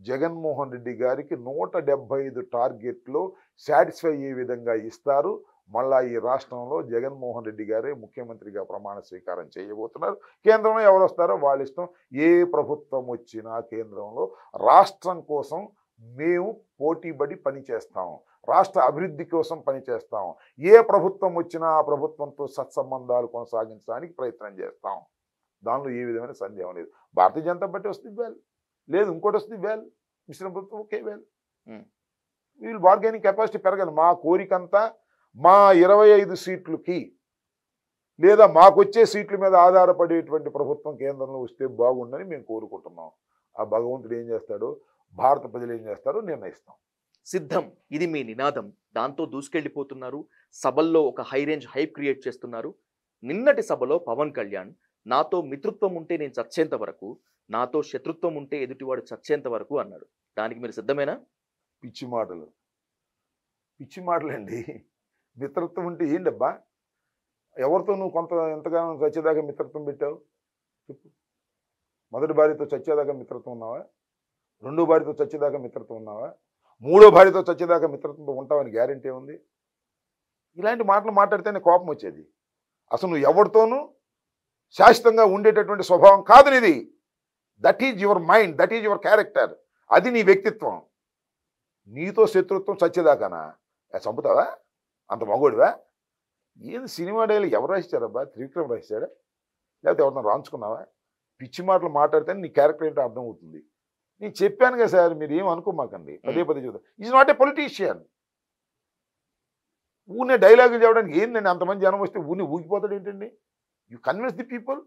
జగన్మోహన్ రెడ్డి గారికి 175 టార్గెట్లో సాటిస్ఫై అయ్యే విధంగా ఇస్తారు. మళ్ళా ఈ రాష్ట్రంలో జగన్మోహన్ రెడ్డి గారే ముఖ్యమంత్రిగా ప్రమాణ స్వీకారం చేయబోతున్నారు. కేంద్రంలో ఎవరు వస్తారో వాళ్ళ ఇష్టం. ఏ ప్రభుత్వం వచ్చినా కేంద్రంలో రాష్ట్రం కోసం మేము పోటీపడి పనిచేస్తాం, రాష్ట్ర అభివృద్ధి కోసం పనిచేస్తాం. ఏ ప్రభుత్వం వచ్చినా ఆ ప్రభుత్వంతో సత్సంబంధాలు కొనసాగించడానికి ప్రయత్నం చేస్తాం. దానిలో ఏ విధమైన సందేహం లేదు. భారతీయ జనతా పార్టీ వస్తుంది వెల్, లేదు ఇంకోటి వస్తుంది వెల్, మిశ్రమ ప్రభుత్వం ఓకే వెల్. వీళ్ళు బార్గెనింగ్ కెపాసిటీ పెరగాలి. మా కోరికంతా మా 25 సీట్లకి లేదా మాకు వచ్చే సీట్ల మీద ఆధారపడేటువంటి ప్రభుత్వం కేంద్రంలో వస్తే బాగుండని మేము కోరుకుంటున్నాం. ఆ భగవంతుడు ఏం చేస్తాడో, భారత ప్రజలు ఏం చేస్తారో నిర్ణయిస్తాం. సిద్ధం, ఇది మీ నినాదం. దాంతో దూసుకెళ్ళిపోతున్నారు. సభల్లో ఒక హై రేంజ్ హైప్ క్రియేట్ చేస్తున్నారు. నిన్నటి సభలో పవన్ కళ్యాణ్, నాతో మిత్రుత్వం ఉంటే నేను చచ్చేంత వరకు, నాతో శత్రుత్వం ఉంటే ఎదుటివాడు చచ్చేంత వరకు అన్నాడు. దానికి మీరు సిద్ధమేనా? పిచ్చి మాటలు, పిచ్చి మాటలండి. మిత్రత్వం ఉంటే ఏంటబ్బా? ఎవరితో నువ్వు ఎంతగానో చచ్చేదాకా మిత్రత్వం పెట్టావు చెప్పు? మొదటి భార్యతో చచ్చేదాకా మిత్రత్వం ఉన్నావా? 2వ భార్యతో చచ్చేదాకా మిత్రత్వం ఉన్నావా? 3వ భార్యతో చచ్చేదాకా మిత్రత్వంతో ఉంటావని గ్యారెంటీ ఉంది? ఇలాంటి మాటలు మాట్లాడితేనే కోపం వచ్చేది. అసలు నువ్వు ఎవరితోనూ శాశ్వతంగా ఉండేటటువంటి స్వభావం కాదు నీది. That is your mind, that is your character. అది నీ వ్యక్తిత్వం. నీతో శత్రుత్వం చచ్చేదాకానా? చంపుతావా? అంత మగోడివా? ఏంది సినిమా డైలాగ్ ఎవరు రాసిచ్చారబ్బా? త్రివిక్రమ్ రాసిచ్చాడా లేకపోతే ఎవరన్నా రాంచుకున్నావా? పిచ్చి మాటలు మాట్లాడితే నీ క్యారెక్టర్ ఏంటో అర్థమవుతుంది. నేను చెప్పాను కదా సార్, మీరు ఏం అనుకోమాకండి, పదే పదే చూద్దాం. Is not a politician. ఊనే డైలాగులు చెప్పడానికి ఏంటండి? అంతమంది జనం వస్తే ఊగిపోతాడు ఏంటండి? You convince the people.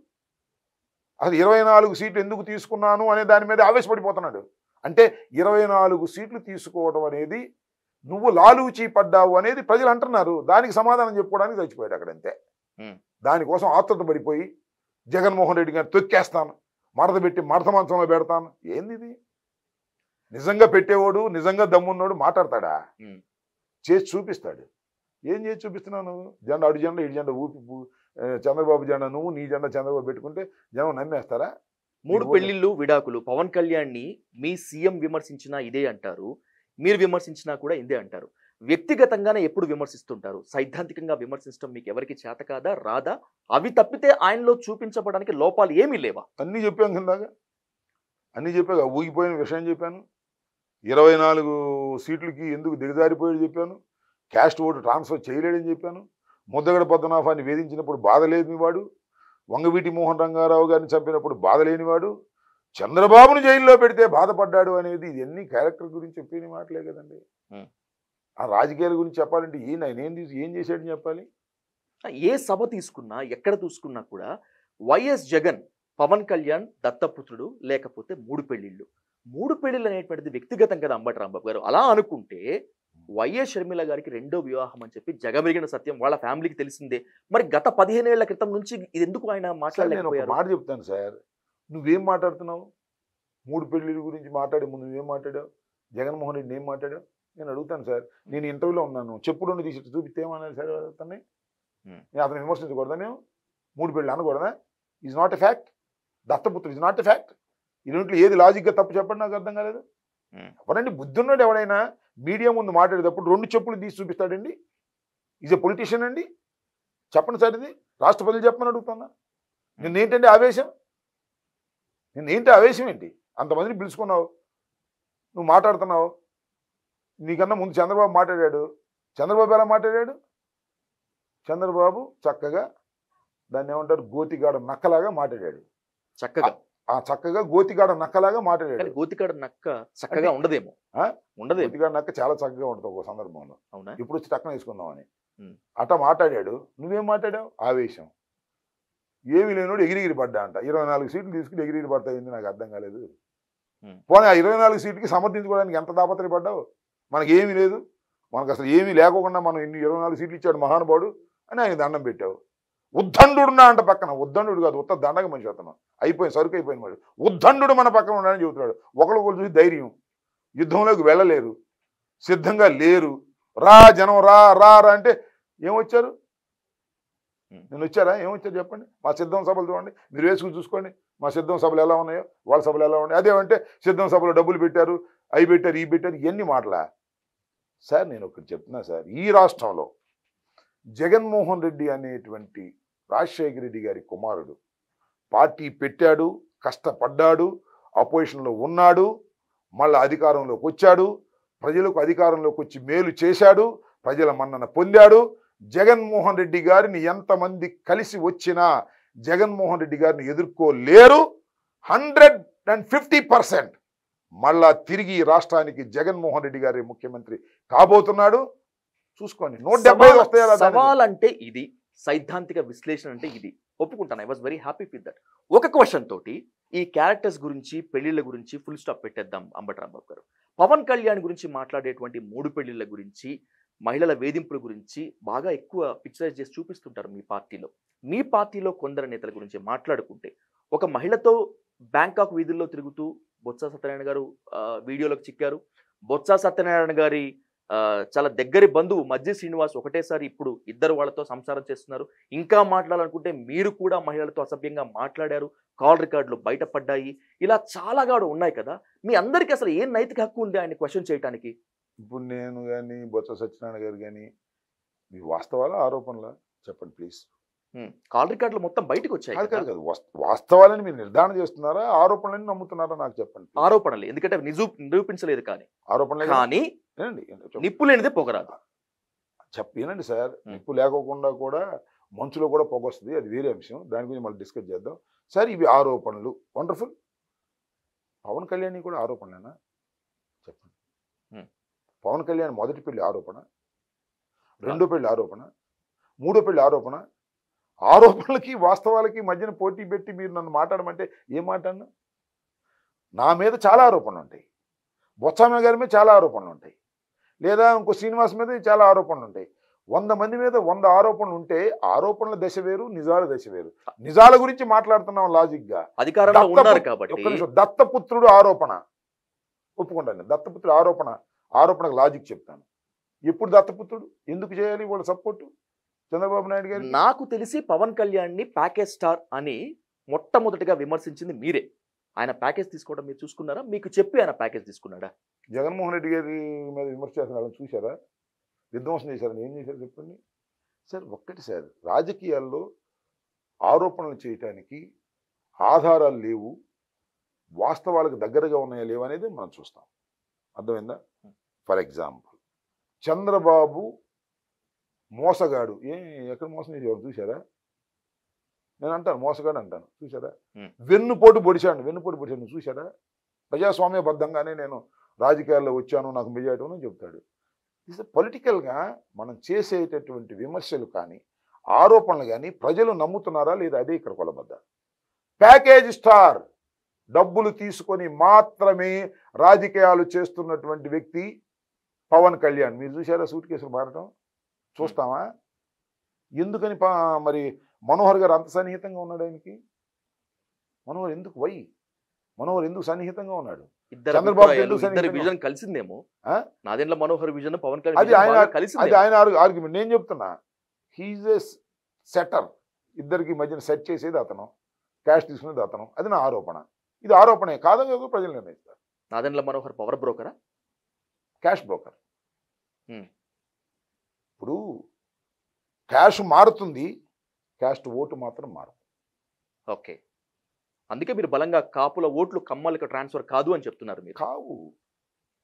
అసలు 24 సీట్లు ఎందుకు తీసుకున్నాను అనే దాని మీద ఆవేశపడిపోతున్నాడు. అంటే 24 సీట్లు తీసుకోవడం అనేది నువ్వు లాలూచి పడ్డావు అనేది ప్రజలు అంటున్నారు. దానికి సమాధానం చెప్పుకోవడానికి చచ్చిపోయాడు అక్కడంతే. దానికోసం ఆత్రుత పడిపోయి జగన్మోహన్ రెడ్డి గారిని తొక్కేస్తాను, మడత పెట్టి మడత మంచంలో పెడతాను. ఏంది ఇది? నిజంగా పెట్టేవాడు, నిజంగా దమ్మున్నాడు మాట్లాడతాడా? చేసి చూపిస్తాడు. ఏం చేసి చూపిస్తున్నాను? జెండా అడు జెండా ఇటు జెండా ఊపి చంద్రబాబు జెండా నువ్వు, నీ జెండా చంద్రబాబు పెట్టుకుంటే జనం నమ్మేస్తారా? 3 పెళ్లిళ్ళు విడాకులు. పవన్ కళ్యాణ్ని మీ సీఎం విమర్శించినా ఇదే అంటారు, మీరు విమర్శించినా కూడా ఇదే అంటారు. వ్యక్తిగతంగానే ఎప్పుడు విమర్శిస్తుంటారు. సైద్ధాంతికంగా విమర్శించడం మీకు ఎవరికి చేత కాదా, రాదా? అవి తప్పితే ఆయనలో చూపించబడానికి లోపాలు ఏమీ లేవా? అన్నీ చెప్పాను కిందాగా, అన్నీ చెప్పాక ఊగిపోయిన విషయం చెప్పాను. 24 సీట్లకి ఎందుకు దిగజారిపోయాడు చెప్పాను. క్యాస్ట్ ఓటు ట్రాన్స్ఫర్ చేయలేడని చెప్పాను. ముద్దగడ పద్మనాభాన్ని వేధించినప్పుడు బాధ లేనివాడు, వంగవీటి మోహన్ రంగారావు గారిని చంపినప్పుడు బాధ లేనివాడు, చంద్రబాబును జైల్లో పెడితే బాధపడ్డాడు అనేది ఇవన్నీ క్యారెక్టర్ గురించి చెప్పిన మాటలే కదండి. ఆ రాజకీయాల గురించి చెప్పాలంటే ఆయన ఏం చేశాడని చెప్పాలి. ఏ సభ తీసుకున్నా, ఎక్కడ చూసుకున్నా కూడా వైఎస్ జగన్ పవన్ కళ్యాణ్ దత్తపుత్రుడు, లేకపోతే 3 పెళ్లిళ్ళు. 3 పెళ్లిళ్ళు అనేటువంటిది వ్యక్తిగతం కదా అంబటి రాంబాబు గారు. అలా అనుకుంటే వైఎస్ షర్మిల గారికి 2వ వివాహం అని చెప్పి జగమెరిగిన సత్యం వాళ్ళ ఫ్యామిలీకి తెలిసిందే. మరి గత 15 ఏళ్ల క్రితం నుంచి ఇది ఎందుకు ఆయన మాట్లాడలేకపోయారు? మాట చెప్తాను సార్, నువ్వేం మాట్లాడుతున్నావు? 3 పెళ్లిళ్ళ గురించి మాట్లాడే ముందు నువ్వేం మాట్లాడావు? జగన్మోహన్ రెడ్డి ఏం మాట్లాడావు? నేను అడుగుతాను సార్. నేను ఇంటర్వ్యూలో ఉన్నాను, చెప్పులు తీసి చూపిస్తే ఏమన్నారు సార్ అతన్ని? నేను అతను విమర్శించకూడదా? మేము 3 పెళ్లి అనకూడదా? Is not a fact. దత్తపుత్రుడు ఈజ్ నాట్ ఎ ఫ్యాక్ట్. ఈ రెంట్లో ఏది లాజిక్గా తప్పు చెప్పండి, నాకు అర్థం కాలేదు. ఎవరండి బుద్ధి ఉన్నాడు ఎవడైనా మీడియా ముందు మాట్లాడేటప్పుడు 2 చెప్పులు తీసి చూపిస్తాడండి? ఈజ్ ఎ పొలిటీషియన్ అండి? చెప్పండి సార్, ఇది రాష్ట్ర ప్రజలు చెప్పమని అడుగుతున్నా. నిన్నేంటండి ఆవేశం? నిన్నేంటి ఆవేశం ఏంటి? అంతమందిని పిలుచుకున్నావు, నువ్వు మాట్లాడుతున్నావు. నీకన్నా ముందు చంద్రబాబు మాట్లాడాడు. చంద్రబాబు ఎలా మాట్లాడాడు? చంద్రబాబు చక్కగా దాన్ని ఏమంటారు, గోతిగాడ నక్కలాగా మాట్లాడాడు. చక్కగా గోతిగాడ నక్కలాగా మాట్లాడాడు. గోతిగాడ నక్క చక్కగా ఉండదేమో. గోతిగాడ నక్క చాలా చక్కగా ఉంటుంది ఒక సందర్భంలో. అవునా? ఇప్పుడు వచ్చి టక్కన వేసుకుందామని అట్లా మాట్లాడాడు. నువ్వేం మాట్లాడావు? ఆవేశం. ఏమి లేనోడు ఎగిరిగిరి పడ్డా అంట. 24 సీట్లు తీసుకుని ఎగిరిగిరి పడతాయింది, నాకు అర్థం కాలేదు. పోనీ ఆ 24 సీట్లకి సమర్థించుకోవడానికి ఎంత తాపత్రయపడ్డావు? మనకి ఏమీ లేదు, మనకు అసలు ఏమీ లేకోకుండా మనం ఇన్ని 24 సీట్లు ఇచ్చాడు మహానుభావుడు అని ఆయన దండం పెట్టావు. ఉద్దండున్నా అంట పక్కన. ఉద్దండు కాదు, ఉత్త దండగ మనిషి అతను. అయిపోయింది, సరుకు అయిపోయింది మనిషి. ఉద్దండు మన పక్కన ఉన్నాడని చెబుతున్నాడు. ఒకరికొకరు చూసి ధైర్యం. యుద్ధంలోకి వెళ్ళలేరు, సిద్ధంగా లేరు. రా జనం రా రా రా అంటే ఏమొచ్చారు? నేను వచ్చారా? ఏమొచ్చారు చెప్పండి. మా సిద్ధం సభలు చూడండి, మీరు వేసుకుని చూసుకోండి. మా సిద్ధం సభలు ఎలా ఉన్నాయో, వాళ్ళ సభలు ఎలా ఉన్నాయి. అదేమంటే సిద్ధం సభలో డబ్బులు పెట్టారు, అవి పెట్టారు, ఈ పెట్టారు, ఇవన్నీ మాటలా సార్? నేను ఒకటి చెప్తున్నా సార్, ఈ రాష్ట్రంలో జగన్మోహన్ రెడ్డి అనేటువంటి రాజశేఖర రెడ్డి గారి కుమారుడు పార్టీ పెట్టాడు, కష్టపడ్డాడు, అపోజిషన్లో ఉన్నాడు, మళ్ళీ అధికారంలోకి వచ్చాడు, ప్రజలకు అధికారంలోకి వచ్చి మేలు చేశాడు, ప్రజల మన్నన పొందాడు. జగన్మోహన్ రెడ్డి గారిని ఎంతమంది కలిసి వచ్చినా జగన్మోహన్ రెడ్డి గారిని ఎదుర్కోలేరు. 150% మళ్ళా తిరిగి రాష్ట్రానికి జగన్మోహన్ రెడ్డి గారి ముఖ్యమంత్రి కాబోతున్నాడు. చూసుకోండి. 170 వస్తాయా? సవాల్ అంటే ఇది, సైద్ధాంతిక విశ్లేషణ అంటే ఇది. ఒప్పుకుంటాను. I was very happy with that. ఒక క్వశ్చన్ తోటి ఈ క్యారెక్టర్స్ గురించి, పెళ్లిళ్ళ గురించి ఫుల్ స్టాప్ పెట్టేద్దాం అంబటి రాంబాబు గారు. పవన్ కళ్యాణ్ గురించి మాట్లాడేటువంటి 3 పెళ్లిళ్ళ గురించి, మహిళల వేధింపుల గురించి బాగా ఎక్కువ పిక్చరైజ్ చేసి చూపిస్తుంటారు మీ పార్టీలో. మీ పార్టీలో కొందరు నేతల గురించి మాట్లాడుకుంటే, ఒక మహిళతో బ్యాంకాక్ వీధుల్లో తిరుగుతూ బొత్స సత్యనారాయణ గారు వీడియోలోకి చిక్కారు. బొత్స సత్యనారాయణ గారి చాలా దగ్గరి బంధువు మధ్య శ్రీనివాస్ ఒకటేసారి ఇప్పుడు ఇద్దరు వాళ్ళతో సంసారం చేస్తున్నారు. ఇంకా మాట్లాడాలనుకుంటే మీరు కూడా మహిళలతో అసభ్యంగా మాట్లాడారు, కాల్ రికార్డులు బయటపడ్డాయి. ఇలా చాలా గాడు ఉన్నాయి కదా. మీ అందరికీ అసలు ఏం నైతిక హక్కు ఉంది ఆయన క్వశ్చన్ చేయడానికి? ఇప్పుడు నేను కానీ బొత్స సత్యనారాయణ గారు కానీ మీ వాస్తవాల ఆరోపణలా చెప్పండి ప్లీజ్. కాల్ రికార్డులు మొత్తం బయటకు వచ్చాయి కాదు కదా. కాదు కాదు వాస్తవాలని మీరు నిర్ధారణ చేస్తున్నారా, ఆరోపణలని నమ్ముతున్నారా నాకు చెప్పండి. ఆరోపణలు, ఎందుకంటే అవి నిరూపించలేదు కానీ. ఆరోపణలే కానీ వినండి నిప్పు లేనిదే పొగరాదు. వినండి సార్, నిప్పు లేకోకుండా కూడా మంచులో కూడా పొగ వస్తుంది, అది వేరే అంశం, దాని గురించి మళ్ళీ డిస్కస్ చేద్దాం. సార్ ఇవి ఆరోపణలు, వండర్ఫుల్. పవన్ కళ్యాణ్ కూడా ఆరోపణలేనా చెప్పండి. పవన్ కళ్యాణ్ మొదటి పెళ్లి ఆరోపణ, రెండో పెళ్లి ఆరోపణ, మూడో పెళ్లి ఆరోపణ. ఆరోపణలకి వాస్తవాలకి మధ్యన పోటీ పెట్టి మీరు నన్ను మాట్లాడమంటే ఏం మాట్లాడినా? నా మీద చాలా ఆరోపణలు ఉంటాయి, బొత్స గారి మీద చాలా ఆరోపణలు ఉంటాయి, లేదా ఇంకో శ్రీనివాస్ మీద చాలా ఆరోపణలు ఉంటాయి. 100 మంది మీద 100 ఆరోపణలు ఉంటే ఆరోపణల దశ వేరు, నిజాల దశ వేరు. నిజాల గురించి మాట్లాడుతున్నాం లాజిక్ గా. అధికారంలో ఉన్నారు కాబట్టి. దత్తపుత్రుడు ఆరోపణ ఒప్పుకుంటాను, దత్తపుత్రుడు ఆరోపణకు లాజిక్ చెప్తాను. ఎప్పుడు దత్తపుత్రుడు ఎందుకు చేయాలి వాళ్ళ సపోర్టు చంద్రబాబు నాయుడు గారు? నాకు తెలిసి పవన్ కళ్యాణ్ ని ప్యాకేజ్ స్టార్ అని మొట్టమొదటిగా విమర్శించింది మీరే. ఆయన ప్యాకేజ్ తీసుకోవడం మీరు చూసుకున్నారా? మీకు చెప్పి ఆయన ప్యాకేజ్ తీసుకున్నాడా? జగన్మోహన్ రెడ్డి గారి మీద విమర్శ చేస్తున్న చూసారా? విధ్వంసం చేశారని ఏం చేశారు చెప్పండి సార్. ఒక్కటి సార్, రాజకీయాల్లో ఆరోపణలు చేయటానికి ఆధారాలు లేవు, వాస్తవాలకు దగ్గరగా ఉన్నాయా లేవు అనేది మనం చూస్తాం. అర్థమైందా? ఫర్ ఎగ్జాంపుల్ చంద్రబాబు మోసగాడు, ఎక్కడ మోసం చేసేవారు చూసారా? నేను అంటాను మోసగాడు అంటాను, చూసారా? వెన్నుపోటు పొడిచాడు చూసారా? ప్రజాస్వామ్యబద్ధంగానే నేను రాజకీయాల్లో వచ్చాను, నాకు మెజారిటీ అని చెప్తాడు. పొలిటికల్గా మనం చేసేటటువంటి విమర్శలు కానీ ఆరోపణలు కానీ ప్రజలు నమ్ముతున్నారా లేదా, అదే ఇక్కడ కొలబద్ద. ప్యాకేజ్ స్టార్ డబ్బులు తీసుకొని మాత్రమే రాజకీయాలు చేస్తున్నటువంటి వ్యక్తి పవన్ కళ్యాణ్. మీరు చూసారా సూట్ కేసులు మారటం? చూస్తామా? ఎందుకని మరి మనోహర్ గారు అంత సన్నిహితంగా ఉన్నాడు ఆయనకి? మనోహర్ ఎందుకు సన్నిహితంగా ఉన్నాడు? చంద్రబాబు విజన్ కలిసిందేమో. నాదెండ్ల మనోహర్ విజన్ పవన్ కళ్యాణ్ అది ఆయన ఆర్గ్యుమెంట్. నేను చెప్తున్నా హీఈస్ ఏ సెటర్. ఇద్దరికి మధ్యన సెట్ చేసేది అతను, క్యాష్ తీసుకునేది అతను. అది నా ఆరోపణ. ఇది ఆరోపణే కాదని కాదు, ప్రజలు నిర్ణయిస్తారు. నాదెండ్ల మనోహర్ పవర్ బ్రోకరా, క్యాష్ బ్రోకర్. ఇప్పుడు క్యాష్ మారుతుంది, క్యాస్ట్ ఓటు మాత్రం మారుతుంది. ఓకే, అందుకే మీరు బలంగా కాపుల ఓట్లు కమ్మలకు ట్రాన్స్ఫర్ కాదు అని చెప్తున్నారు. మీరు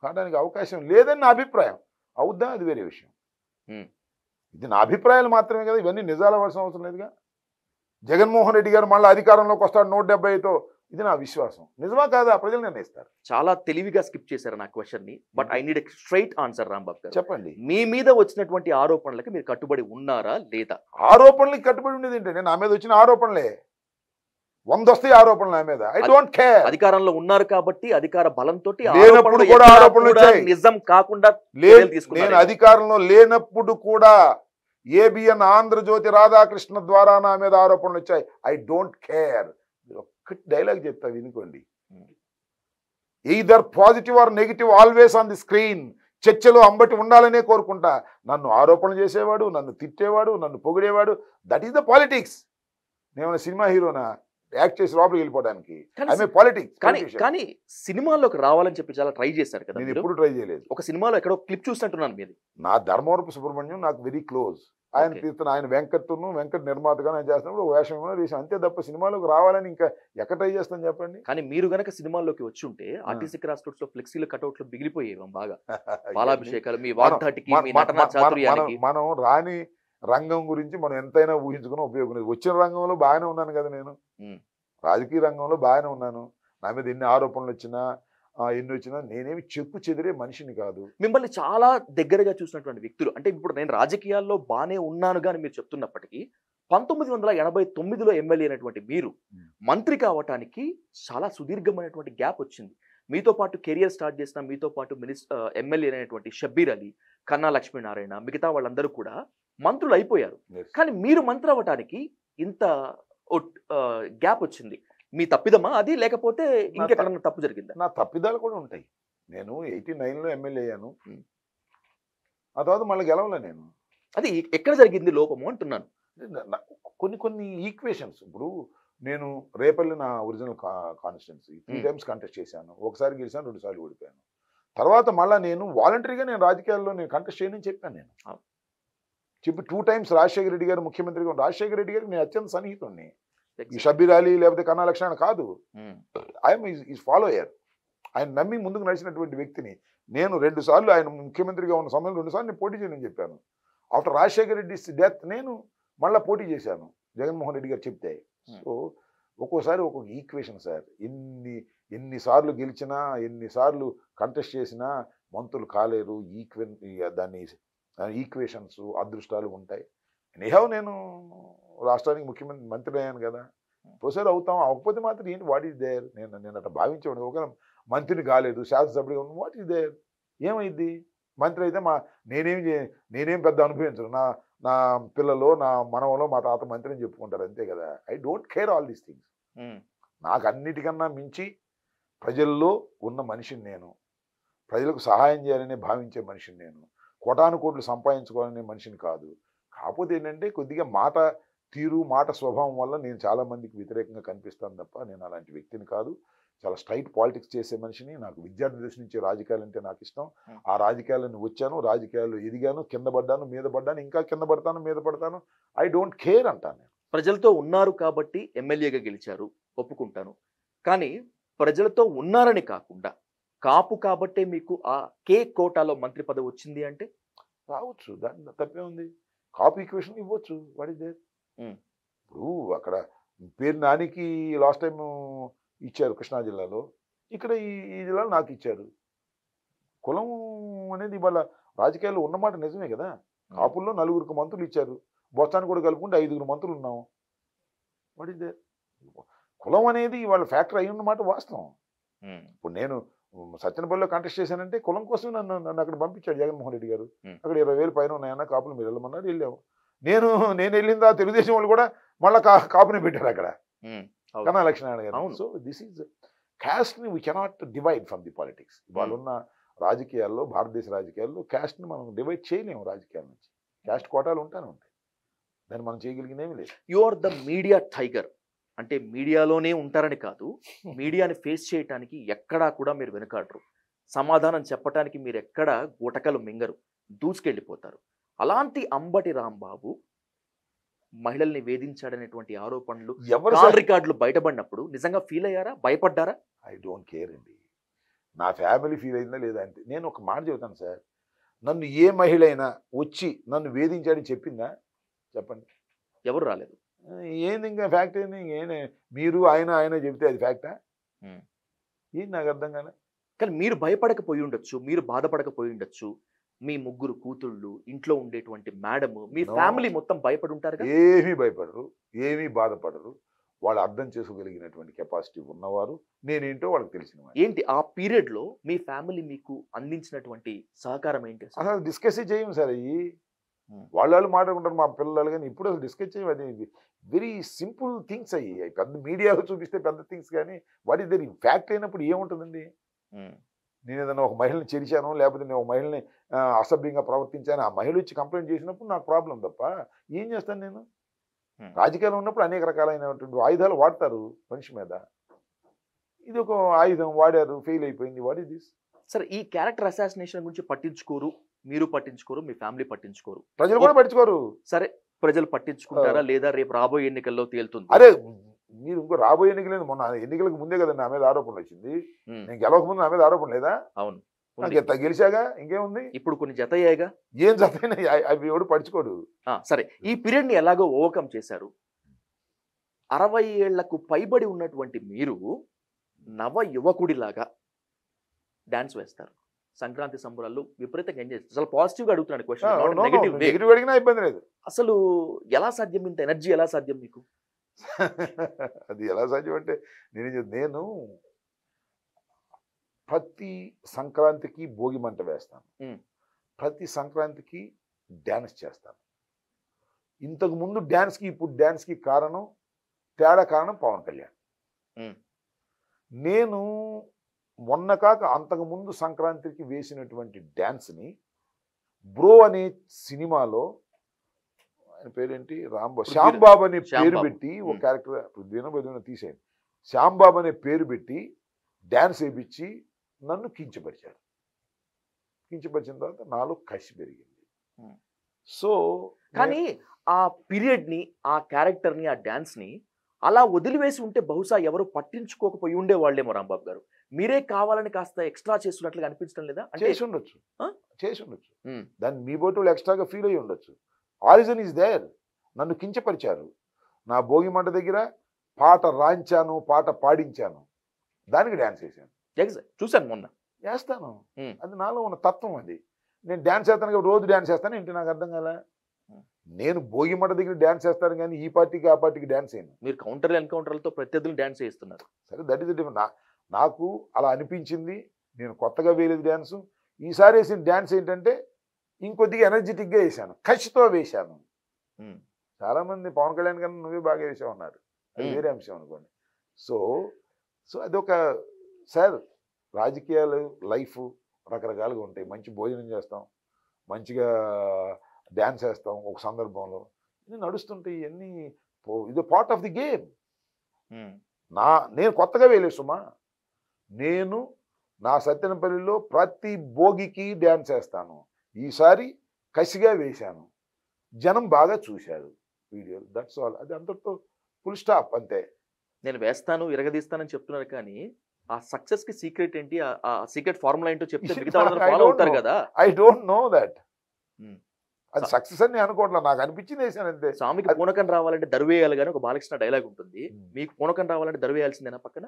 కావడానికి అవకాశం లేదని నా అభిప్రాయం. అవుద్దా అది వేరే విషయం. ఇది నా అభిప్రాయాలు మాత్రమే కదా, ఇవన్నీ నిజాలు అవ్వాల్సిన అవసరం లేదుగా. జగన్మోహన్ రెడ్డి గారు మళ్ళీ అధికారంలోకి వస్తాడు 170తో, ఇది నా విశ్వాసం. నిజమా కాదా ప్రజలు నిర్ణయిస్తారు. చాలా తెలివిగా స్కిప్ చేశారు నా క్వశ్చన్ ని, but I need a straight answer. Rambabu గారు చెప్పండి, మీ మీద వచ్చినటువంటి ఆరోపణలకి మీరు కట్టుబడి ఉన్నారా లేదా? ఆరోపణలకి కట్టుబడి ఉండేది ఏంటంటే నా మీద వచ్చిన ఆరోపణలే 100 వస్తాయి ఆరోపణలు నా మీద. I don't care. అధికారంలో ఉన్నారు కాబట్టి అధికార బలంతో లేనప్పుడు కూడా ఆరోపణలు వచ్చాయి. నిజం కాకుండా నేను అధికారంలో లేనప్పుడు కూడా ఏబిఎన్ ఆంధ్రజ్యోతి రాధాకృష్ణ ద్వారా నా మీద ఆరోపణలు వచ్చాయి. I don't care. ఒక్కటి డైలాగ్ చెప్తా వినుకోండి. Either positive or negative always on the screen. చర్చలో అంబటి ఉండాలనే కోరుకుంటా. నన్ను ఆరోపణలు చేసేవాడు, నన్ను తిట్టేవాడు, నన్ను పొగిడేవాడు, దట్ ఈస్ ద పాలిటిక్స్. నేను సినిమా హీరోనా యాక్ట్ చేసి లోపలికి వెళ్ళిపోవడానికి? పాలిటిక్స్. కానీ సినిమాల్లోకి రావాలని చెప్పి చాలా ట్రై చేశారు కదా. నేను ఎప్పుడు ట్రై చేయలేదు. ఒక సినిమాలో ఎక్కడో క్లిప్ చూసినట్టున్నాను మీది. నా ధర్మవరపు సుబ్రహ్మణ్యం నాకు వెరీ క్లోజ్. ఆయన తీస్తున్న ఆయన వెంకట్ నిర్మాతగా నేను చేస్తున్నప్పుడు ఒక వేషం వేసాను అంతే తప్ప సినిమాలోకి రావాలని ఇంకా ఎక్కడ ట్రై చేస్తాను చెప్పండి. కానీ మీరు గనక సినిమాల్లోకి వచ్చి ఉంటే ఆర్టీసీ క్రాస్ రోడ్స్ లో ఫ్లెక్సీలు కటౌట్లు బిగిలిపోయేవి బాగా. పాలాభిషేకాలు, మీ వాగ్దాటికి, మీ నటనా చాతుర్యానికి. మనం రాని రంగం గురించి మనం ఎంతైనా ఊహించుకుని ఉపయోగం లేదు. వచ్చిన రంగంలో బాగానే ఉన్నాను కదా, నేను రాజకీయ రంగంలో బాగానే ఉన్నాను. నా మీద ఎన్ని ఆరోపణలు వచ్చినా ఎన్ని వచ్చినా నేనేమి చెప్పు చెదిరే మనిషిని కాదు. మిమ్మల్ని చాలా దగ్గరగా చూసినటువంటి వ్యక్తులు, అంటే ఇప్పుడు నేను రాజకీయాల్లో బాగానే ఉన్నాను కానీ మీరు చెప్తున్నప్పటికీ 1989లో ఎమ్మెల్యే అయినటువంటి మీరు మంత్రి కావటానికి చాలా సుదీర్ఘమైనటువంటి గ్యాప్ వచ్చింది. మీతో పాటు కెరియర్ స్టార్ట్ చేసిన, మీతో పాటు ఎమ్మెల్యే అయినటువంటి షబ్బీర్ అలీ, కన్నా లక్ష్మీనారాయణ, మిగతా వాళ్ళందరూ కూడా మంత్రులు అయిపోయారు. కానీ మీరు మంత్రి అవ్వటానికి ఇంత గ్యాప్ వచ్చింది. మీ తప్పిదమా అది, లేకపోతే ఇంకెక్కడన్నా తప్పు జరిగిందా? నా తప్పిదాలు కూడా ఉంటాయి. నేను 89లో ఎమ్మెల్యే అయ్యాను, ఆ తర్వాత మళ్ళీ గెలవలే. నేను అది ఎక్కడ జరిగింది లోపము అంటున్నాను. కొన్ని ఈక్వేషన్స్. ఇప్పుడు నేను రేపల్లి నా ఒరిజినల్ కాన్స్టిట్యున్సీ 3 టైమ్స్ కంటెస్ట్ చేశాను. ఒకసారి గెలిచాను, 2 సార్లు ఓడిపోయాను. తర్వాత మళ్ళీ నేను వాలంటరీగా నేను రాజకీయాల్లో నేను కంటెస్ట్ చేయనని చెప్పాను. నేను చెప్పి 2 times రాజశేఖర రెడ్డి గారు ముఖ్యమంత్రిగా ఉన్న రాజశేఖర రెడ్డి గారికి నేను అత్యంత సన్నిహితుడిని. ఈ షబ్బీర్ అలీ లేకపోతే కన్నా లక్ష్మణ కాదు, ఐఎమ్ ఈజ్ ఫాలోయర్. ఆయన నమ్మి ముందుకు నడిచినటువంటి వ్యక్తిని. నేను 2 సార్లు ఆయన ముఖ్యమంత్రిగా ఉన్న సమయంలో 2 సార్లు నేను పోటీ చేయని చెప్పాను. ఆఫ్టర్ రాజశేఖర రెడ్డి డెత్ నేను మళ్ళీ పోటీ చేశాను జగన్మోహన్ రెడ్డి గారు చెప్తే. సో ఒక్కోసారి ఒక్కొక్క ఈక్వేషన్ సార్. ఎన్నిసార్లు గెలిచినా ఎన్నిసార్లు కంటెస్ట్ చేసినా మంత్రులు కాలేరు. దాన్ని ఈక్వేషన్స్ అదృష్టాలు ఉంటాయి. ఎనీహౌ నేను రాష్ట్రానికి మంత్రి అయ్యాను కదా, ప్రొసీడ్ అవుతాం. అవ్వకపోతే మాత్రం ఏంటి, వాట్ ఈజ్ దేర్? నేను అట్లా భావించేవాడు. ఒక మంత్రిని కాలేదు, శాసనసభ్యుడిగా ఉన్నాను, వాట్ ఈజ్ దేర్? ఏమైంది? మంత్రి అయితే నేనేం పెద్ద అనుభవించను. నా పిల్లలు, నా మనవలో మా తాత మంత్రి అని చెప్పుకుంటారు, అంతే కదా. I don't care all these things. నాకు అన్నిటికన్నా మించి ప్రజల్లో ఉన్న మనిషిని నేను. ప్రజలకు సహాయం చేయాలని భావించే మనిషిని నేను. కోటాను కోట్లు సంపాదించుకోవాలనే మనిషిని కాదు. కాకపోతే ఏంటంటే కొద్దిగా మాట తీరు, మాట స్వభావం వల్ల నేను చాలా మందికి వ్యతిరేకంగా కనిపిస్తాను తప్ప నేను అలాంటి వ్యక్తిని కాదు. చాలా స్ట్రైట్ పాలిటిక్స్ చేసే మనిషిని. నాకు విద్యార్థి దశ నుంచి రాజకీయాలు అంటే నాకు ఇష్టం. ఆ రాజకీయాలను వచ్చాను, రాజకీయాల్లో ఎదిగాను, కింద పడ్డాను, మీద పడ్డాను, ఇంకా కింద పడతాను, మీద పడతాను. ఐ డోంట్ కేర్ అంటాను నేను. ప్రజలతో ఉన్నారు కాబట్టి ఎమ్మెల్యేగా గెలిచారు, ఒప్పుకుంటాను. కానీ ప్రజలతో ఉన్నారని కాకుండా కాపు కాబట్టే మీకు ఆ కే కోటాలో మంత్రి పదవి వచ్చింది అంటే రావచ్చు, దాని తప్పే ఉంది. కాపు ఈక్వేషన్ ఇవ్వచ్చు, వాట్ ఇస్ దేర్? ఇప్పుడు అక్కడ పేరు నానికి లాస్ట్ టైం ఇచ్చారు కృష్ణా జిల్లాలో, ఇక్కడ ఈ జిల్లాలో నాకు ఇచ్చారు. కులం అనేది ఇవాళ రాజకీయాల్లో ఉన్నమాట నిజమే కదా. కాపుల్లో 4 మంత్రులు ఇచ్చారు, బొత్సాన్ని కూడా కలుపుకుంటే 5 మంత్రులు ఉన్నాము. What is there? కులం అనేది ఇవాళ ఫ్యాక్టర్ అయి ఉన్నమాట వాస్తవం. ఇప్పుడు నేను సత్యనపల్లిలో కంటెస్ట్ చేశానంటే కులం కోసం నన్ను అక్కడ పంపించాడు జగన్మోహన్ రెడ్డి గారు. అక్కడ 20,000 పైన ఉన్నాయన్న కాపులు, మీరు వెళ్ళమన్నారు, వెళ్ళాము. నేను వెళ్ళిందా తెలుగుదేశం వాళ్ళు కూడా మళ్ళీ కాపుని పెట్టారు అక్కడ, కన్నా లక్ష్మీనారాయణ గారు. సో దిస్ ఈజ్ క్యాస్ట్ని we cannot divide from the politics. ఇవాళ ఉన్న రాజకీయాల్లో, భారతదేశ రాజకీయాల్లో క్యాస్ట్ని మనం డివైడ్ చేయలేము. రాజకీయాల నుంచి క్యాస్ట్ కోటాలు ఉంటానే ఉంటాయి, దాన్ని మనం చేయగలిగినేమి లేదు. You are the media tiger. అంటే మీడియాలోనే ఉంటారని కాదు, మీడియాని ఫేస్ చేయటానికి ఎక్కడా కూడా మీరు వెనుకాడరు. సమాధానం చెప్పడానికి మీరు ఎక్కడ గుటకలు మింగరు, దూసుకెళ్ళిపోతారు. అలాంటి అంబటి రాంబాబు మహిళల్ని వేధించాడనేటువంటి ఆరోపణలు, కాల్ రికార్డులు బయటపడినప్పుడు నిజంగా ఫీల్ అయ్యారా, భయపడ్డారా? ఐ డోంట్ కేర్ అండి. నా ఫ్యామిలీ ఫీల్ అయిందా లేదా అంతే. నేను ఒక మాట చెబుతాను సార్, నన్ను ఏ మహిళ అయినా వచ్చి నన్ను వేధించాడని చెప్పిందా? చెప్పండి. ఎవరు రాలేదు. ఏంది ఇంకా ఫ్యాక్ట్ ఏంది? మీరు ఆయన చెబితే అది ఫ్యాక్టా? ఏంటి నాకు అర్థం కాలే. కానీ మీరు భయపడకపోయి ఉండొచ్చు, మీరు బాధపడకపోయి ఉండొచ్చు. మీ 3 కూతుళ్ళు, ఇంట్లో ఉండేటువంటి మేడం, మీ ఫ్యామిలీ మొత్తం భయపడి ఉంటారు. ఏమీ భయపడరు, ఏమీ బాధపడరు. వాళ్ళు అర్థం చేసుకోగలిగినటువంటి కెపాసిటీ ఉన్నవారు. నేనేంటో వాళ్ళకి తెలిసిన. ఏంటి ఆ పీరియడ్ లో మీ ఫ్యామిలీ మీకు అందించినటువంటి సహకారం ఏంటి? అసలు డిస్కస్ చేయము సార్. అయ్యి వాళ్ళు మాట్లాడుకుంటారు మా పిల్లలు, కానీ ఇప్పుడు అసలు డిస్కస్ చేయము. అది వెరీ సింపుల్ థింగ్స్ అయ్యి. పెద్ద మీడియాలో చూపిస్తే పెద్ద థింగ్స్, కానీ వాట్ ఇస్ దర్ ఫ్యాక్ట్ అయినప్పుడు ఏముంటుందండి? నేను ఏదైనా ఒక మహిళని చెరిచాను, లేకపోతే నేను ఒక మహిళని అసభ్యంగా ప్రవర్తించాను, ఆ మహిళ వచ్చి కంప్లైంట్ చేసినప్పుడు నాకు ప్రాబ్లం తప్ప ఏం చేస్తాను నేను? రాజకీయాలు ఉన్నప్పుడు అనేక రకాలైనటువంటి ఆయుధాలు వాడతారు మనిషి మీద. ఇది ఒక ఆయుధం వాడారు, ఫెయిల్ అయిపోయింది. What is this? సరే, ఈ క్యారెక్టర్ అసాసినేషన్ గురించి పట్టించుకోరు, మీరు పట్టించుకోరు, మీ ఫ్యామిలీ పట్టించుకోరు, ప్రజలు కూడా పట్టించుకోరు. సరే, ప్రజలు పట్టించుకుంటారా లేదా రేపు రాబోయే ఎన్నికల్లో తేలుతుంది. అరే మీరు ఇంకో రాబోయే ఎన్నికలేదు, మొన్న ఎన్నికలకు ముందే కదా నా మీద ఆరోపణలు వచ్చింది. నేను గెలవక ముందు నా మీద ఆరోపణ లేదా? అవును, గెలిచాగా ఇంకేముంది? ఇప్పుడు కొన్ని జత అయ్యాయిగా. ఏం జత అయినాయి? అవి ఎవడు పట్టించుకోడు. సరే, ఈ పీరియడ్ ని ఎలాగో ఓవర్కమ్ చేశారు. 60 ఏళ్లకు పైబడి ఉన్నటువంటి మీరు నవ యువకుడిలాగా డాన్స్ వేస్తారు. సంక్రాంతి సంబరాల్లో విపరీతంగా ఎంజాయ్ చేస్తారు. అసలు పాజిటివ్ గా అడుగుతున్నాను క్వశ్చన్, నెగిటివ్ అడిగినా ఇబ్బంది లేదు. అసలు ఎలా సాధ్యం? ఇంత ఎనర్జీ ఎలా సాధ్యం మీకు? అది ఎలా సాధ్యం అంటే నేను ప్రతి సంక్రాంతికి భోగి మంట వేస్తాను, ప్రతి సంక్రాంతికి డ్యాన్స్ చేస్తాను. ఇంతకు ముందు డ్యాన్స్కి ఇప్పుడు డ్యాన్స్కి తేడా కారణం పవన్ కళ్యాణ్. నేను మొన్న కాక అంతకుముందు సంక్రాంతికి వేసినటువంటి డ్యాన్స్ని బ్రో అనే సినిమాలో, ఆయన పేరేంటి, శ్యాంబాబు అనే పేరు పెట్టి ఒక క్యారెక్టర్ పృథ్వీన తీసేయండి, శ్యాంబాబు అనే పేరు పెట్టి డ్యాన్స్ వేయించి నన్ను కించపరిచారు. కించపరిచిన తర్వాత నాలో కసి పెరిగింది. సో కానీ ఆ పీరియడ్ ని, ఆ క్యారెక్టర్ ని, ఆ డాన్స్ ని అలా వదిలివేసి ఉంటే బహుశా ఎవరు పట్టించుకోకపోయి ఉండేవాళ్ళేమో రాంబాబు గారు. మీరే కావాలని కాస్త ఎక్స్ట్రా చేస్తున్నట్లుగా అనిపించడం లేదా? అంటే చేసి ఉండొచ్చు, ఆ? చేసి ఉండొచ్చు. ఉమ్, దాన్ని మీ బోటి వాళ్ళు ఎక్స్ట్రాగా ఫీల్ అయ్యి ఉండొచ్చు. Origin is there. నన్ను కించపరిచారు. నా భోగి మంట దగ్గర పాట రాయించాను, పాట పాడించాను, దానికి డ్యాన్స్ వేసాను. చూశాను మొన్న. చేస్తాను. ఉమ్, అది నాలో ఉన్న తత్వం అది. నేను డ్యాన్స్ చేస్తాను కాబట్టి రోజు డ్యాన్స్ చేస్తాను ఏంటి, నాకు అర్థం కాలే. నేను భోగి మంట దగ్గర డ్యాన్స్ చేస్తాను కానీ ఈ పార్టీకి ఆ పార్టీకి డ్యాన్స్ చేయను. మీరు కౌంటర్ ఎన్కౌంటర్లతో ప్రత్యర్థులు డాన్స్ చేస్తున్నారు. సరే, దట్ ఈస్ డిఫరెంట్. నాకు అలా అనిపించింది. నేను కొత్తగా వేయలేదు డ్యాన్సు. ఈసారి వేసిన డ్యాన్స్ ఏంటంటే ఇంకొద్దిగా ఎనర్జెటిక్గా వేసాను, కసితో వేశాను. ఉమ్, చాలా మంది పవన్ కళ్యాణ్ కన్నా నువ్వే బాగా వేసావు అన్నారు. అది వేరే అంశం అనుకోండి. సో సో అదొక సార్, రాజకీయాలు లైఫ్ రకరకాలుగా ఉంటాయి. మంచి భోజనం చేస్తాం, మంచిగా డ్యాన్స్ వేస్తాం ఒక సందర్భంలో, ఇన్ని నడుస్తుంటాయి. ఇవన్నీ ఇది పార్ట్ ఆఫ్ ది గేమ్. ఉమ్, నేను కొత్తగా వేయలేదు సుమా. నేను నా సత్యనపల్లిలో ప్రతి భోగికి డ్యాన్స్ వేస్తాను. ఈసారి కసిగా వేశాను, జనం బాగా చూశారు వీడియోలు. That's all. అది అంతటితో ఫుల్ స్టాప్, అంతే. నేను వేస్తాను, ఇరగదీస్తానని చెప్తున్నారు కానీ ఆ సక్సెస్ కి సీక్రెట్ ఏంటి? ఆ సీక్రెట్ ఫార్ములా ఏంటో చెప్తే మిగతా వాళ్ళందరూ I ఫాలో don't అవుతారు know. కదా. I don't know that. Um. అది సక్సెస్ అని నేను అనుకోవట్లా, నాకు అనిపించింది వేసాను అంతే. స్వామికి పూనకం రావాలంటే దరువేయాలి కానీ ఒక బాలకృష్ణ డైలాగ్ ఉంటుంది. ఉమ్. మీకు పూనకం రావాలంటే దరువేయాల్సిందేనా పక్కన?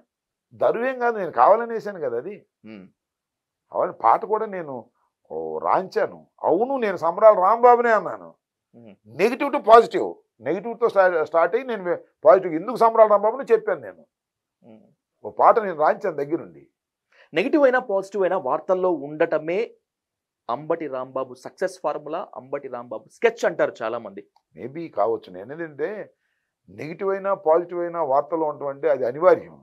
దరువేం కాదు, నేను కావాలని వేసాను కదా. అది ఉమ్, కావాలని పాట కూడా నేను రాయించాను. అవును, నేను సంబరాలు రాంబాబునే అన్నాను. ఉమ్, నెగిటివ్ టు పాజిటివ్, నెగిటివ్తో స్టార్ట్ అయ్యి నేను పాజిటివ్ ఎందుకు సంబరాలు రాంబాబుని చెప్పాను. నేను ఉమ్. ఓ పాట నేను రాయించాను దగ్గరుండి. నెగిటివ్ అయినా పాజిటివ్ అయినా వార్తల్లో ఉండటమే Ambati Rambabu success formula, Ambati Rambabu sketch అంటారు చాలా మంది. మేబీ కావచ్చు. నేను ఏంటంటే నెగిటివ్ అయినా పాజిటివ్ అయినా వార్తలు ఉండటం అంటే అది అనివార్యం.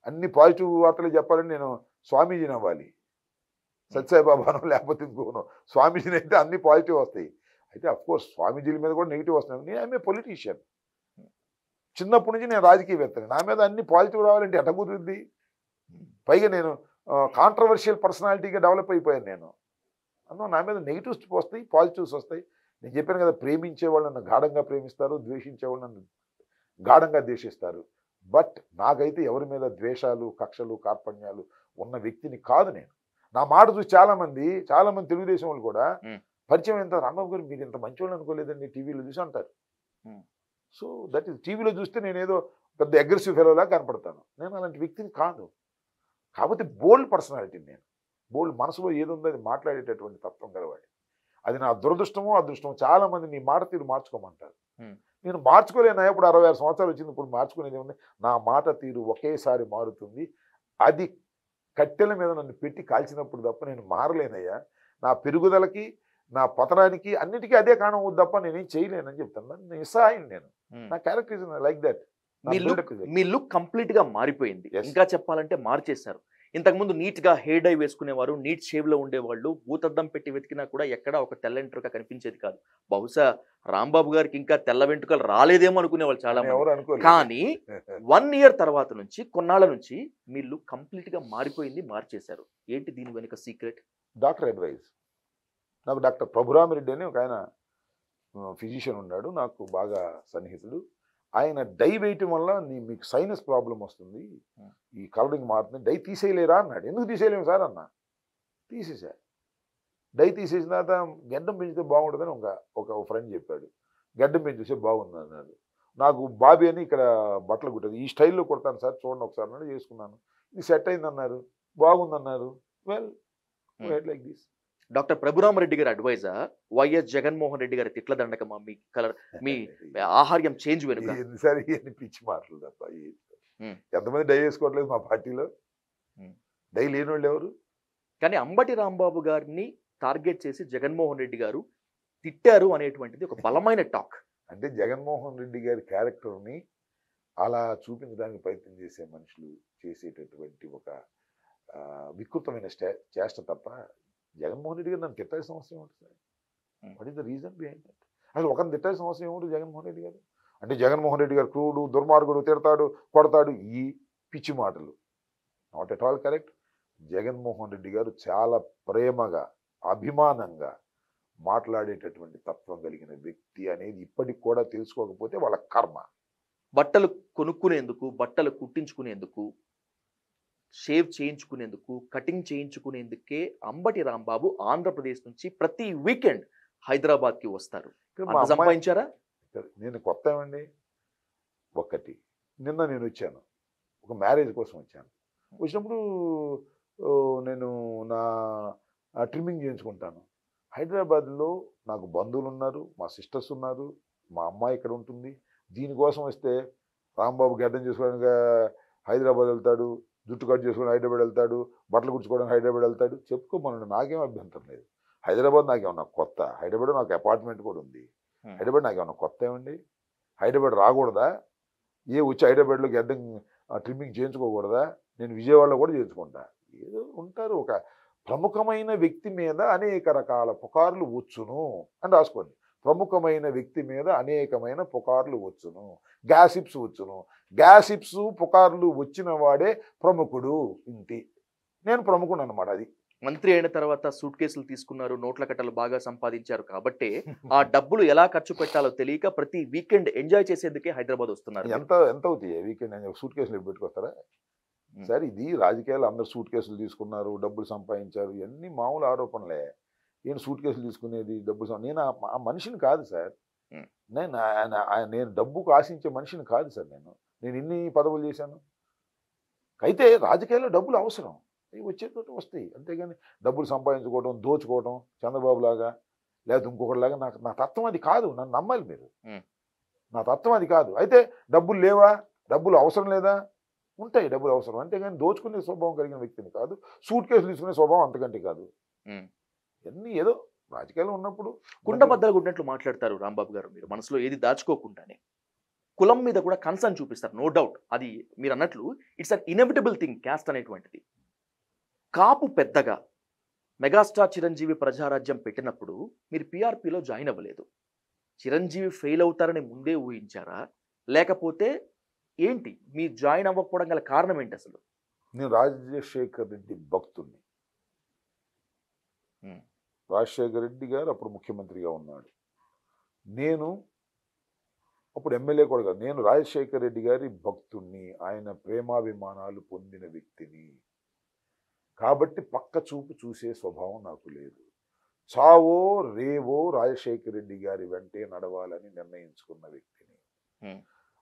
అన్ని పాజిటివ్ వార్తలు చెప్పాలని నేను స్వామీజీని అవ్వాలి, సత్యసాయిబాబాను లేకపోతే ఇంకోను. స్వామీజీని అయితే అన్ని పాజిటివ్ వస్తాయి. అయితే అఫ్కోర్స్ స్వామీజీల మీద కూడా నెగిటివ్ వస్తున్నాయి. నేను ఐఎమ్ ఏ పొలిటీషియన్. చిన్నప్పటి నుంచి నేను రాజకీయవేత్తని. నా మీద అన్ని పాజిటివ్ రావాలంటే ఎట్ట కుదురుద్ది? పైగా నేను కాంట్రవర్షియల్ పర్సనాలిటీగా డెవలప్ అయిపోయాను. నేను నా మీద నెగిటివ్స్ వస్తాయి, పాజిటివ్స్ వస్తాయి. నేను చెప్పాను కదా, ప్రేమించే వాళ్ళు నన్ను గాఢంగా ప్రేమిస్తారు, ద్వేషించే వాళ్ళు నన్ను గాఢంగా ద్వేషిస్తారు. బట్ నాకైతే ఎవరి మీద ద్వేషాలు, కక్షలు, కార్పణ్యాలు ఉన్న వ్యక్తిని కాదు నేను. నా మాట చూసి చాలా మంది తెలుగుదేశం వాళ్ళు కూడా పరిచయం ఎంత, రాంబాబు గారు మీరు ఇంత మంచి వాళ్ళు అనుకోలేదండి టీవీలో చూసి అంటారు. సో దట్ ఈస్, టీవీలో చూస్తే నేను ఏదో పెద్ద అగ్రెసివ్ ఫెలోలా కనపడతాను. నేను అలాంటి వ్యక్తిని కాదు. కాకపోతే బోల్డ్ పర్సనాలిటీని నేను. బోల్డ్ మనసులో ఏదుందో అది మాట్లాడేటటువంటి తత్వం గలవాడి. అది నా దురదృష్టమో అదృష్టమో. చాలా మంది నీ మాట తీరు మార్చుకోమంటారు. నేను మార్చుకోలేనా? ఇప్పుడు 66 సంవత్సరాలు వచ్చింది, ఇప్పుడు మార్చుకునేది ఉంది. నా మాట తీరు ఒకేసారి మారుతుంది. అది కట్టెల మీద నన్ను పెట్టి కాల్చినప్పుడు తప్ప నేను మారలేనయ్యా. నా పెరుగుదలకి, నా పతనానికి అన్నిటికీ అదే కారణం అవుతుంది తప్ప నేనేం చేయలేనని చెప్తాను. నిస్సహాయం నేను. నా character is like that. Me look complete గా మారిపోయింది. ఇంకా చెప్పాలంటే మార్చేశారు. ఇంతకుముందు నీట్ గా హెయిర్ డై వేసుకునేవారు, నీట్ షేవ్ లో ఉండేవాళ్ళు. భూతద్దం పెట్టి వెతికినా కూడా ఎక్కడా ఒక తెల్ల వెంట్రుక కనిపించేది కాదు. బహుశా రాంబాబు గారికి ఇంకా తెల్ల వెంట్రుకలు రాలేదేమో అనుకునేవాళ్ళు చాలా మంది. కానీ 1 ఇయర్ తర్వాత నుంచి, కొన్నాళ్ళ నుంచి మీ లుక్ కంప్లీట్ గా మారిపోయింది, మార్చేశారు. ఏంటి దీని వెనుక సీక్రెట్? Doctor advice. నాకు డాక్టర్ ప్రభురామిరెడ్డి అని ఒక ఆయన ఫిజిషియన్ ఉన్నాడు, నాకు బాగా సన్నిహితుడు. ఆయన డై వేయటం వల్ల మీకు సైనస్ ప్రాబ్లం వస్తుంది, ఈ కలరింగ్ మారుతుంది, డై తీసేయలేరా అన్నాడు. ఎందుకు తీసేయలేము సార్ అన్న. తీసేసా. డై తీసేసిన తర్వాత గడ్డం పెంచితే బాగుంటుందని ఒక ఫ్రెండ్ చెప్పాడు. గడ్డం పెంచేస్తే బాగుంది అన్నాడు. నాకు బాబీ అని ఇక్కడ బట్టలు కుట్టదు, ఈ స్టైల్లో కుడతాను సార్ చూడండి ఒకసారి అన్నాడు. చేసుకున్నాను. ఇది సెట్ అయిందన్నారు, బాగుందన్నారు. Well like this. Doctor Prabhuramareddy గారి అడ్వైజా, వైఎస్ జగన్మోహన్ రెడ్డి గారి తిట్ల దండకమా మీ ఆహార్యం చేంజ్ వెనుక? సరే, పిచ్చి మాటలు తప్ప. ఎంతమంది డై వేసుకోవట్లేదు మా పార్టీలో? డై లేని వాళ్ళు ఎవరు? కానీ అంబటి రాంబాబు గారిని టార్గెట్ చేసి జగన్మోహన్ రెడ్డి గారు తిట్టారు అనేటువంటిది ఒక బలమైన టాక్. అంటే జగన్మోహన్ రెడ్డి గారి క్యారెక్టర్ని అలా చూపించడానికి ప్రయత్నం చేసే మనుషులు చేసేటటువంటి ఒక వికృతమైన చేష్ట తప్ప జగన్మోహన్ రెడ్డి గారు నన్ను తిట్టాల్సిన అవసరం ఏమిటి sir? What is the reason behind that? అసలు ఒకరిని తిట్టాల్సిన అవసరం ఏమిటి జగన్మోహన్ రెడ్డి గారు? అంటే జగన్మోహన్ రెడ్డి గారు క్రూడు, దుర్మార్గుడు, తిడతాడు, కొడతాడు, ఈ పిచ్చి మాటలు not at all correct. Jaganmohan Reddy గారు చాలా ప్రేమగా, అభిమానంగా మాట్లాడేటటువంటి తత్వం కలిగిన వ్యక్తి అనేది ఇప్పటికి కూడా తెలుసుకోకపోతే వాళ్ళ కర్మ. బట్టలు కొనుక్కునేందుకు, బట్టలు కుట్టించుకునేందుకు, షేవ్ చేయించుకునేందుకు, కటింగ్ చేయించుకునేందుకే అంబటి రాంబాబు ఆంధ్రప్రదేశ్ నుంచి ప్రతి వీకెండ్ హైదరాబాద్కి వస్తారు. మా అంత అమ్మాయి సంపాదించారా? నేను కొత్త ఏమండి, ఒకటి నిన్న నేను వచ్చాను, ఒక మ్యారేజ్ కోసం వచ్చాను. వచ్చినప్పుడు నేను నా ట్రిమ్మింగ్ చేయించుకుంటాను. హైదరాబాద్లో నాకు బంధువులు ఉన్నారు, మా సిస్టర్స్ ఉన్నారు, మా అమ్మాయి ఇక్కడ ఉంటుంది. దీనికోసం వస్తే రాంబాబు గడ్డం చేసుకోవడానికి హైదరాబాద్ వెళ్తాడు, జుట్టు కట్ చేసుకోవడానికి హైదరాబాద్ వెళ్తాడు, బట్టలు కుట్టుకోవడానికి హైదరాబాద్ వెళ్తాడు. చెప్పుకోమనండి, నాకేం అభ్యంతరం లేదు. హైదరాబాద్ నాకేమన్నా కొత్త? హైదరాబాద్ నాకు అపార్ట్మెంట్ కూడా ఉంది. హైదరాబాద్ నాకేమన్నా కొత్త ఏమండి? హైదరాబాద్ రాకూడదా? వచ్చి హైదరాబాద్లో గడ్డం ట్రిమ్మింగ్ చేయించుకోకూడదా? నేను విజయవాడలో కూడా చేయించుకుంటా. ఏదో ఉంటారు. ఒక ప్రముఖమైన వ్యక్తి మీద అనేక రకాల పుకార్లు వచ్చును అని రాసుకోండి. ప్రముఖమైన వ్యక్తి మీద అనేకమైన పుకార్లు వచ్చును, గ్యాసిప్స్ వచ్చును. గ్యాసిప్స్ పుకార్లు వచ్చిన వాడే ప్రముఖుడు. ఇంటి నేను ప్రముఖుడు అన్నమాట. అది మంత్రి అయిన తర్వాత సూట్ కేసులు తీసుకున్నారు, నోట్ల కట్టలు బాగా సంపాదించారు కాబట్టి ఆ డబ్బులు ఎలా ఖర్చు పెట్టాలో తెలియక ప్రతి వీకెండ్ ఎంజాయ్ చేసేందుకే హైదరాబాద్ వస్తున్నారు. ఎంత అవుతాయి వీకెండ్? సూట్ కేసులు పెట్టుకొస్తారా? సరే, ఇది రాజకీయాలు అందరు సూట్ కేసులు తీసుకున్నారు, డబ్బులు సంపాదించారు, ఇవన్నీ మామూలు ఆరోపణలే. నేను సూట్ కేసులు తీసుకునేది డబ్బులు నేను ఆ మనిషిని కాదు సార్. నేను డబ్బుకు ఆశించే మనిషిని కాదు సార్. నేను ఎన్ని పదవులు చేశాను. అయితే రాజకీయాల్లో డబ్బులు అవసరం, అవి వచ్చేటట్టు వస్తాయి. అంతేగాని డబ్బులు సంపాదించుకోవడం, దోచుకోవడం చంద్రబాబు లాగా లేకపోతే ఇంకొకటిలాగా నా తత్వం అది కాదు. నన్ను నమ్మాలి మీరు. నా తత్వం అది కాదు. అయితే డబ్బులు లేవా? డబ్బులు అవసరం లేదా? ఉంటాయి డబ్బులు అవసరం. అంతేగాని దోచుకునే స్వభావం కలిగిన వ్యక్తిని కాదు. సూట్ కేసులు తీసుకునే స్వభావం అంతకంటే కాదు. ఇవన్నీ ఏదో రాజకీయాలు ఉన్నప్పుడు కుండబద్దలు గుడ్డినట్లు మాట్లాడతారు రాంబాబు గారు. మీరు మనసులో ఏది దాచుకోకుండానే కులం మీద కూడా కన్సర్న్ చూపిస్తారు. నో డౌట్, అది మీరు అన్నట్లు it's an inevitable thing. Caste అనేటువంటిది కాపు పెద్దగా మెగాస్టార్ చిరంజీవి ప్రజారాజ్యం పెట్టినప్పుడు మీరు పిఆర్పిలో జాయిన్ అవ్వలేదు. చిరంజీవి ఫెయిల్ అవుతారని ముందే ఊహించారా? లేకపోతే ఏంటి మీ జాయిన్ అవ్వకపోవడం గల కారణం ఏంటి అసలు? నేను రాజశేఖర్ రెడ్డి భక్తుడిని. రాజశేఖర్ రెడ్డి గారు అప్పుడు ముఖ్యమంత్రిగా ఉన్నాడు. నేను అప్పుడు ఎమ్మెల్యే కూడా కాదు. నేను రాజశేఖర్ రెడ్డి గారి భక్తుడిని, ఆయన ప్రేమాభిమానాలు పొందిన వ్యక్తిని. కాబట్టి పక్క చూపు చూసే స్వభావం నాకు లేదు. చావో రేవో రాజశేఖర్ రెడ్డి గారి వెంటే నడవాలని నిర్ణయించుకున్న వ్యక్తిని.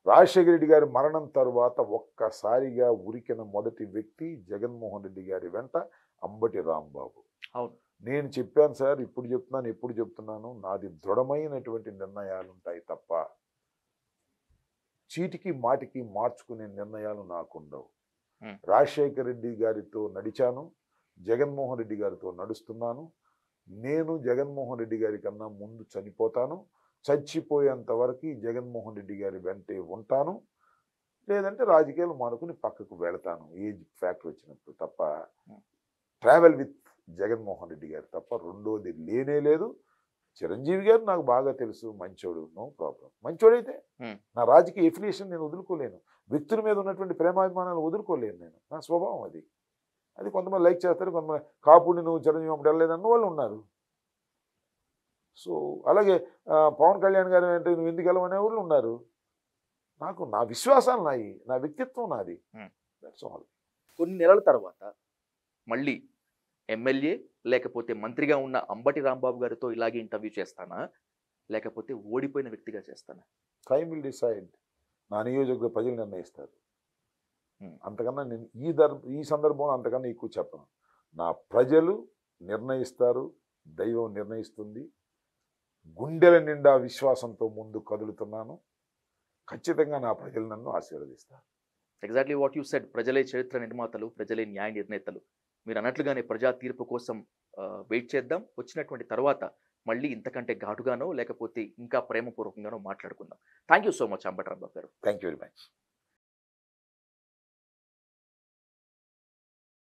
రాజశేఖర రెడ్డి గారి మరణం తర్వాత ఒక్కసారిగా ఉరికిన మొదటి వ్యక్తి జగన్మోహన్ రెడ్డి గారి వెంట అంబటి రాంబాబు. అవును, నేను చెప్పాను సార్, ఇప్పుడు చెప్తున్నాను, ఎప్పుడు చెప్తున్నాను, నాది దృఢమైనటువంటి నిర్ణయాలు ఉంటాయి తప్ప చీటికి మాటికి మార్చుకునే నిర్ణయాలు నాకుండవు. రాజశేఖర రెడ్డి గారితో నడిచాను, జగన్మోహన్ రెడ్డి గారితో నడుస్తున్నాను. నేను జగన్మోహన్ రెడ్డి గారి కన్నా ముందు చనిపోతాను. చచ్చిపోయేంత వరకు జగన్మోహన్ రెడ్డి గారి వెంటే ఉంటాను. లేదంటే రాజకీయాలు మానుకుని పక్కకు వెళతాను ఏజ్ ఫ్యాక్టర్ వచ్చినప్పుడు తప్ప. ట్రావెల్ విత్ జగన్మోహన్ రెడ్డి గారు తప్ప రెండోది లేనే లేదు. చిరంజీవి గారు నాకు బాగా తెలుసు, మంచోడు, నో ప్రాబ్లం. మంచోడైతే నా రాజకీయ ఎఫిలియేషన్ నేను వదులుకోలేను. వ్యక్తుల మీద ఉన్నటువంటి ప్రేమాభిమానాలు వదులుకోలేను నేను. నా స్వభావం అది. అది కొంతమంది లైక్ చేస్తారు, కొంతమంది కాపుని నువ్వు చిరంజీవి అప్పుడు వెళ్ళలేదన్న వాళ్ళు ఉన్నారు. సో అలాగే పవన్ కళ్యాణ్ గారు అంటే నువ్వు ఎందుకు వెళ్ళమనే వాళ్ళు ఉన్నారు. నాకు నా విశ్వాసాలు నాయి, నా వ్యక్తిత్వం నాది. That's all. కొన్ని నెలల తర్వాత మళ్ళీ ఎమ్మెల్యే లేకపోతే మంత్రిగా ఉన్న అంబటి రాంబాబు గారితో ఇలాగే ఇంటర్వ్యూ చేస్తానా, లేకపోతే ఓడిపోయిన వ్యక్తిగా చేస్తానా? Time will decide. నా నియోజకవర్గ ప్రజలు నిర్ణయిస్తారు. అంతకన్నా నేను ఈ సందర్భంలో అంతకన్నా ఎక్కువ చెప్పను. నా ప్రజలు నిర్ణయిస్తారు, దైవం నిర్ణయిస్తుంది. గుండెల నిండా విశ్వాసంతో ముందు కదులుతున్నాను. ఖచ్చితంగా నా ప్రజలు నన్ను ఆశీర్వదిస్తారు. Exactly what you said. ప్రజలే చరిత్ర నిర్మాతలు, ప్రజలే న్యాయ నిర్ణేతలు. మీరు అన్నట్లుగానే ప్రజా తీర్పు కోసం వెయిట్ చేద్దాం. వచ్చినటువంటి తర్వాత మళ్ళీ ఇంతకంటే ఘాటుగానో లేకపోతే ఇంకా ప్రేమపూర్వకంగానో మాట్లాడుకుందాం. Thank you so much Ambati Rambabu గారు. Thank you very much.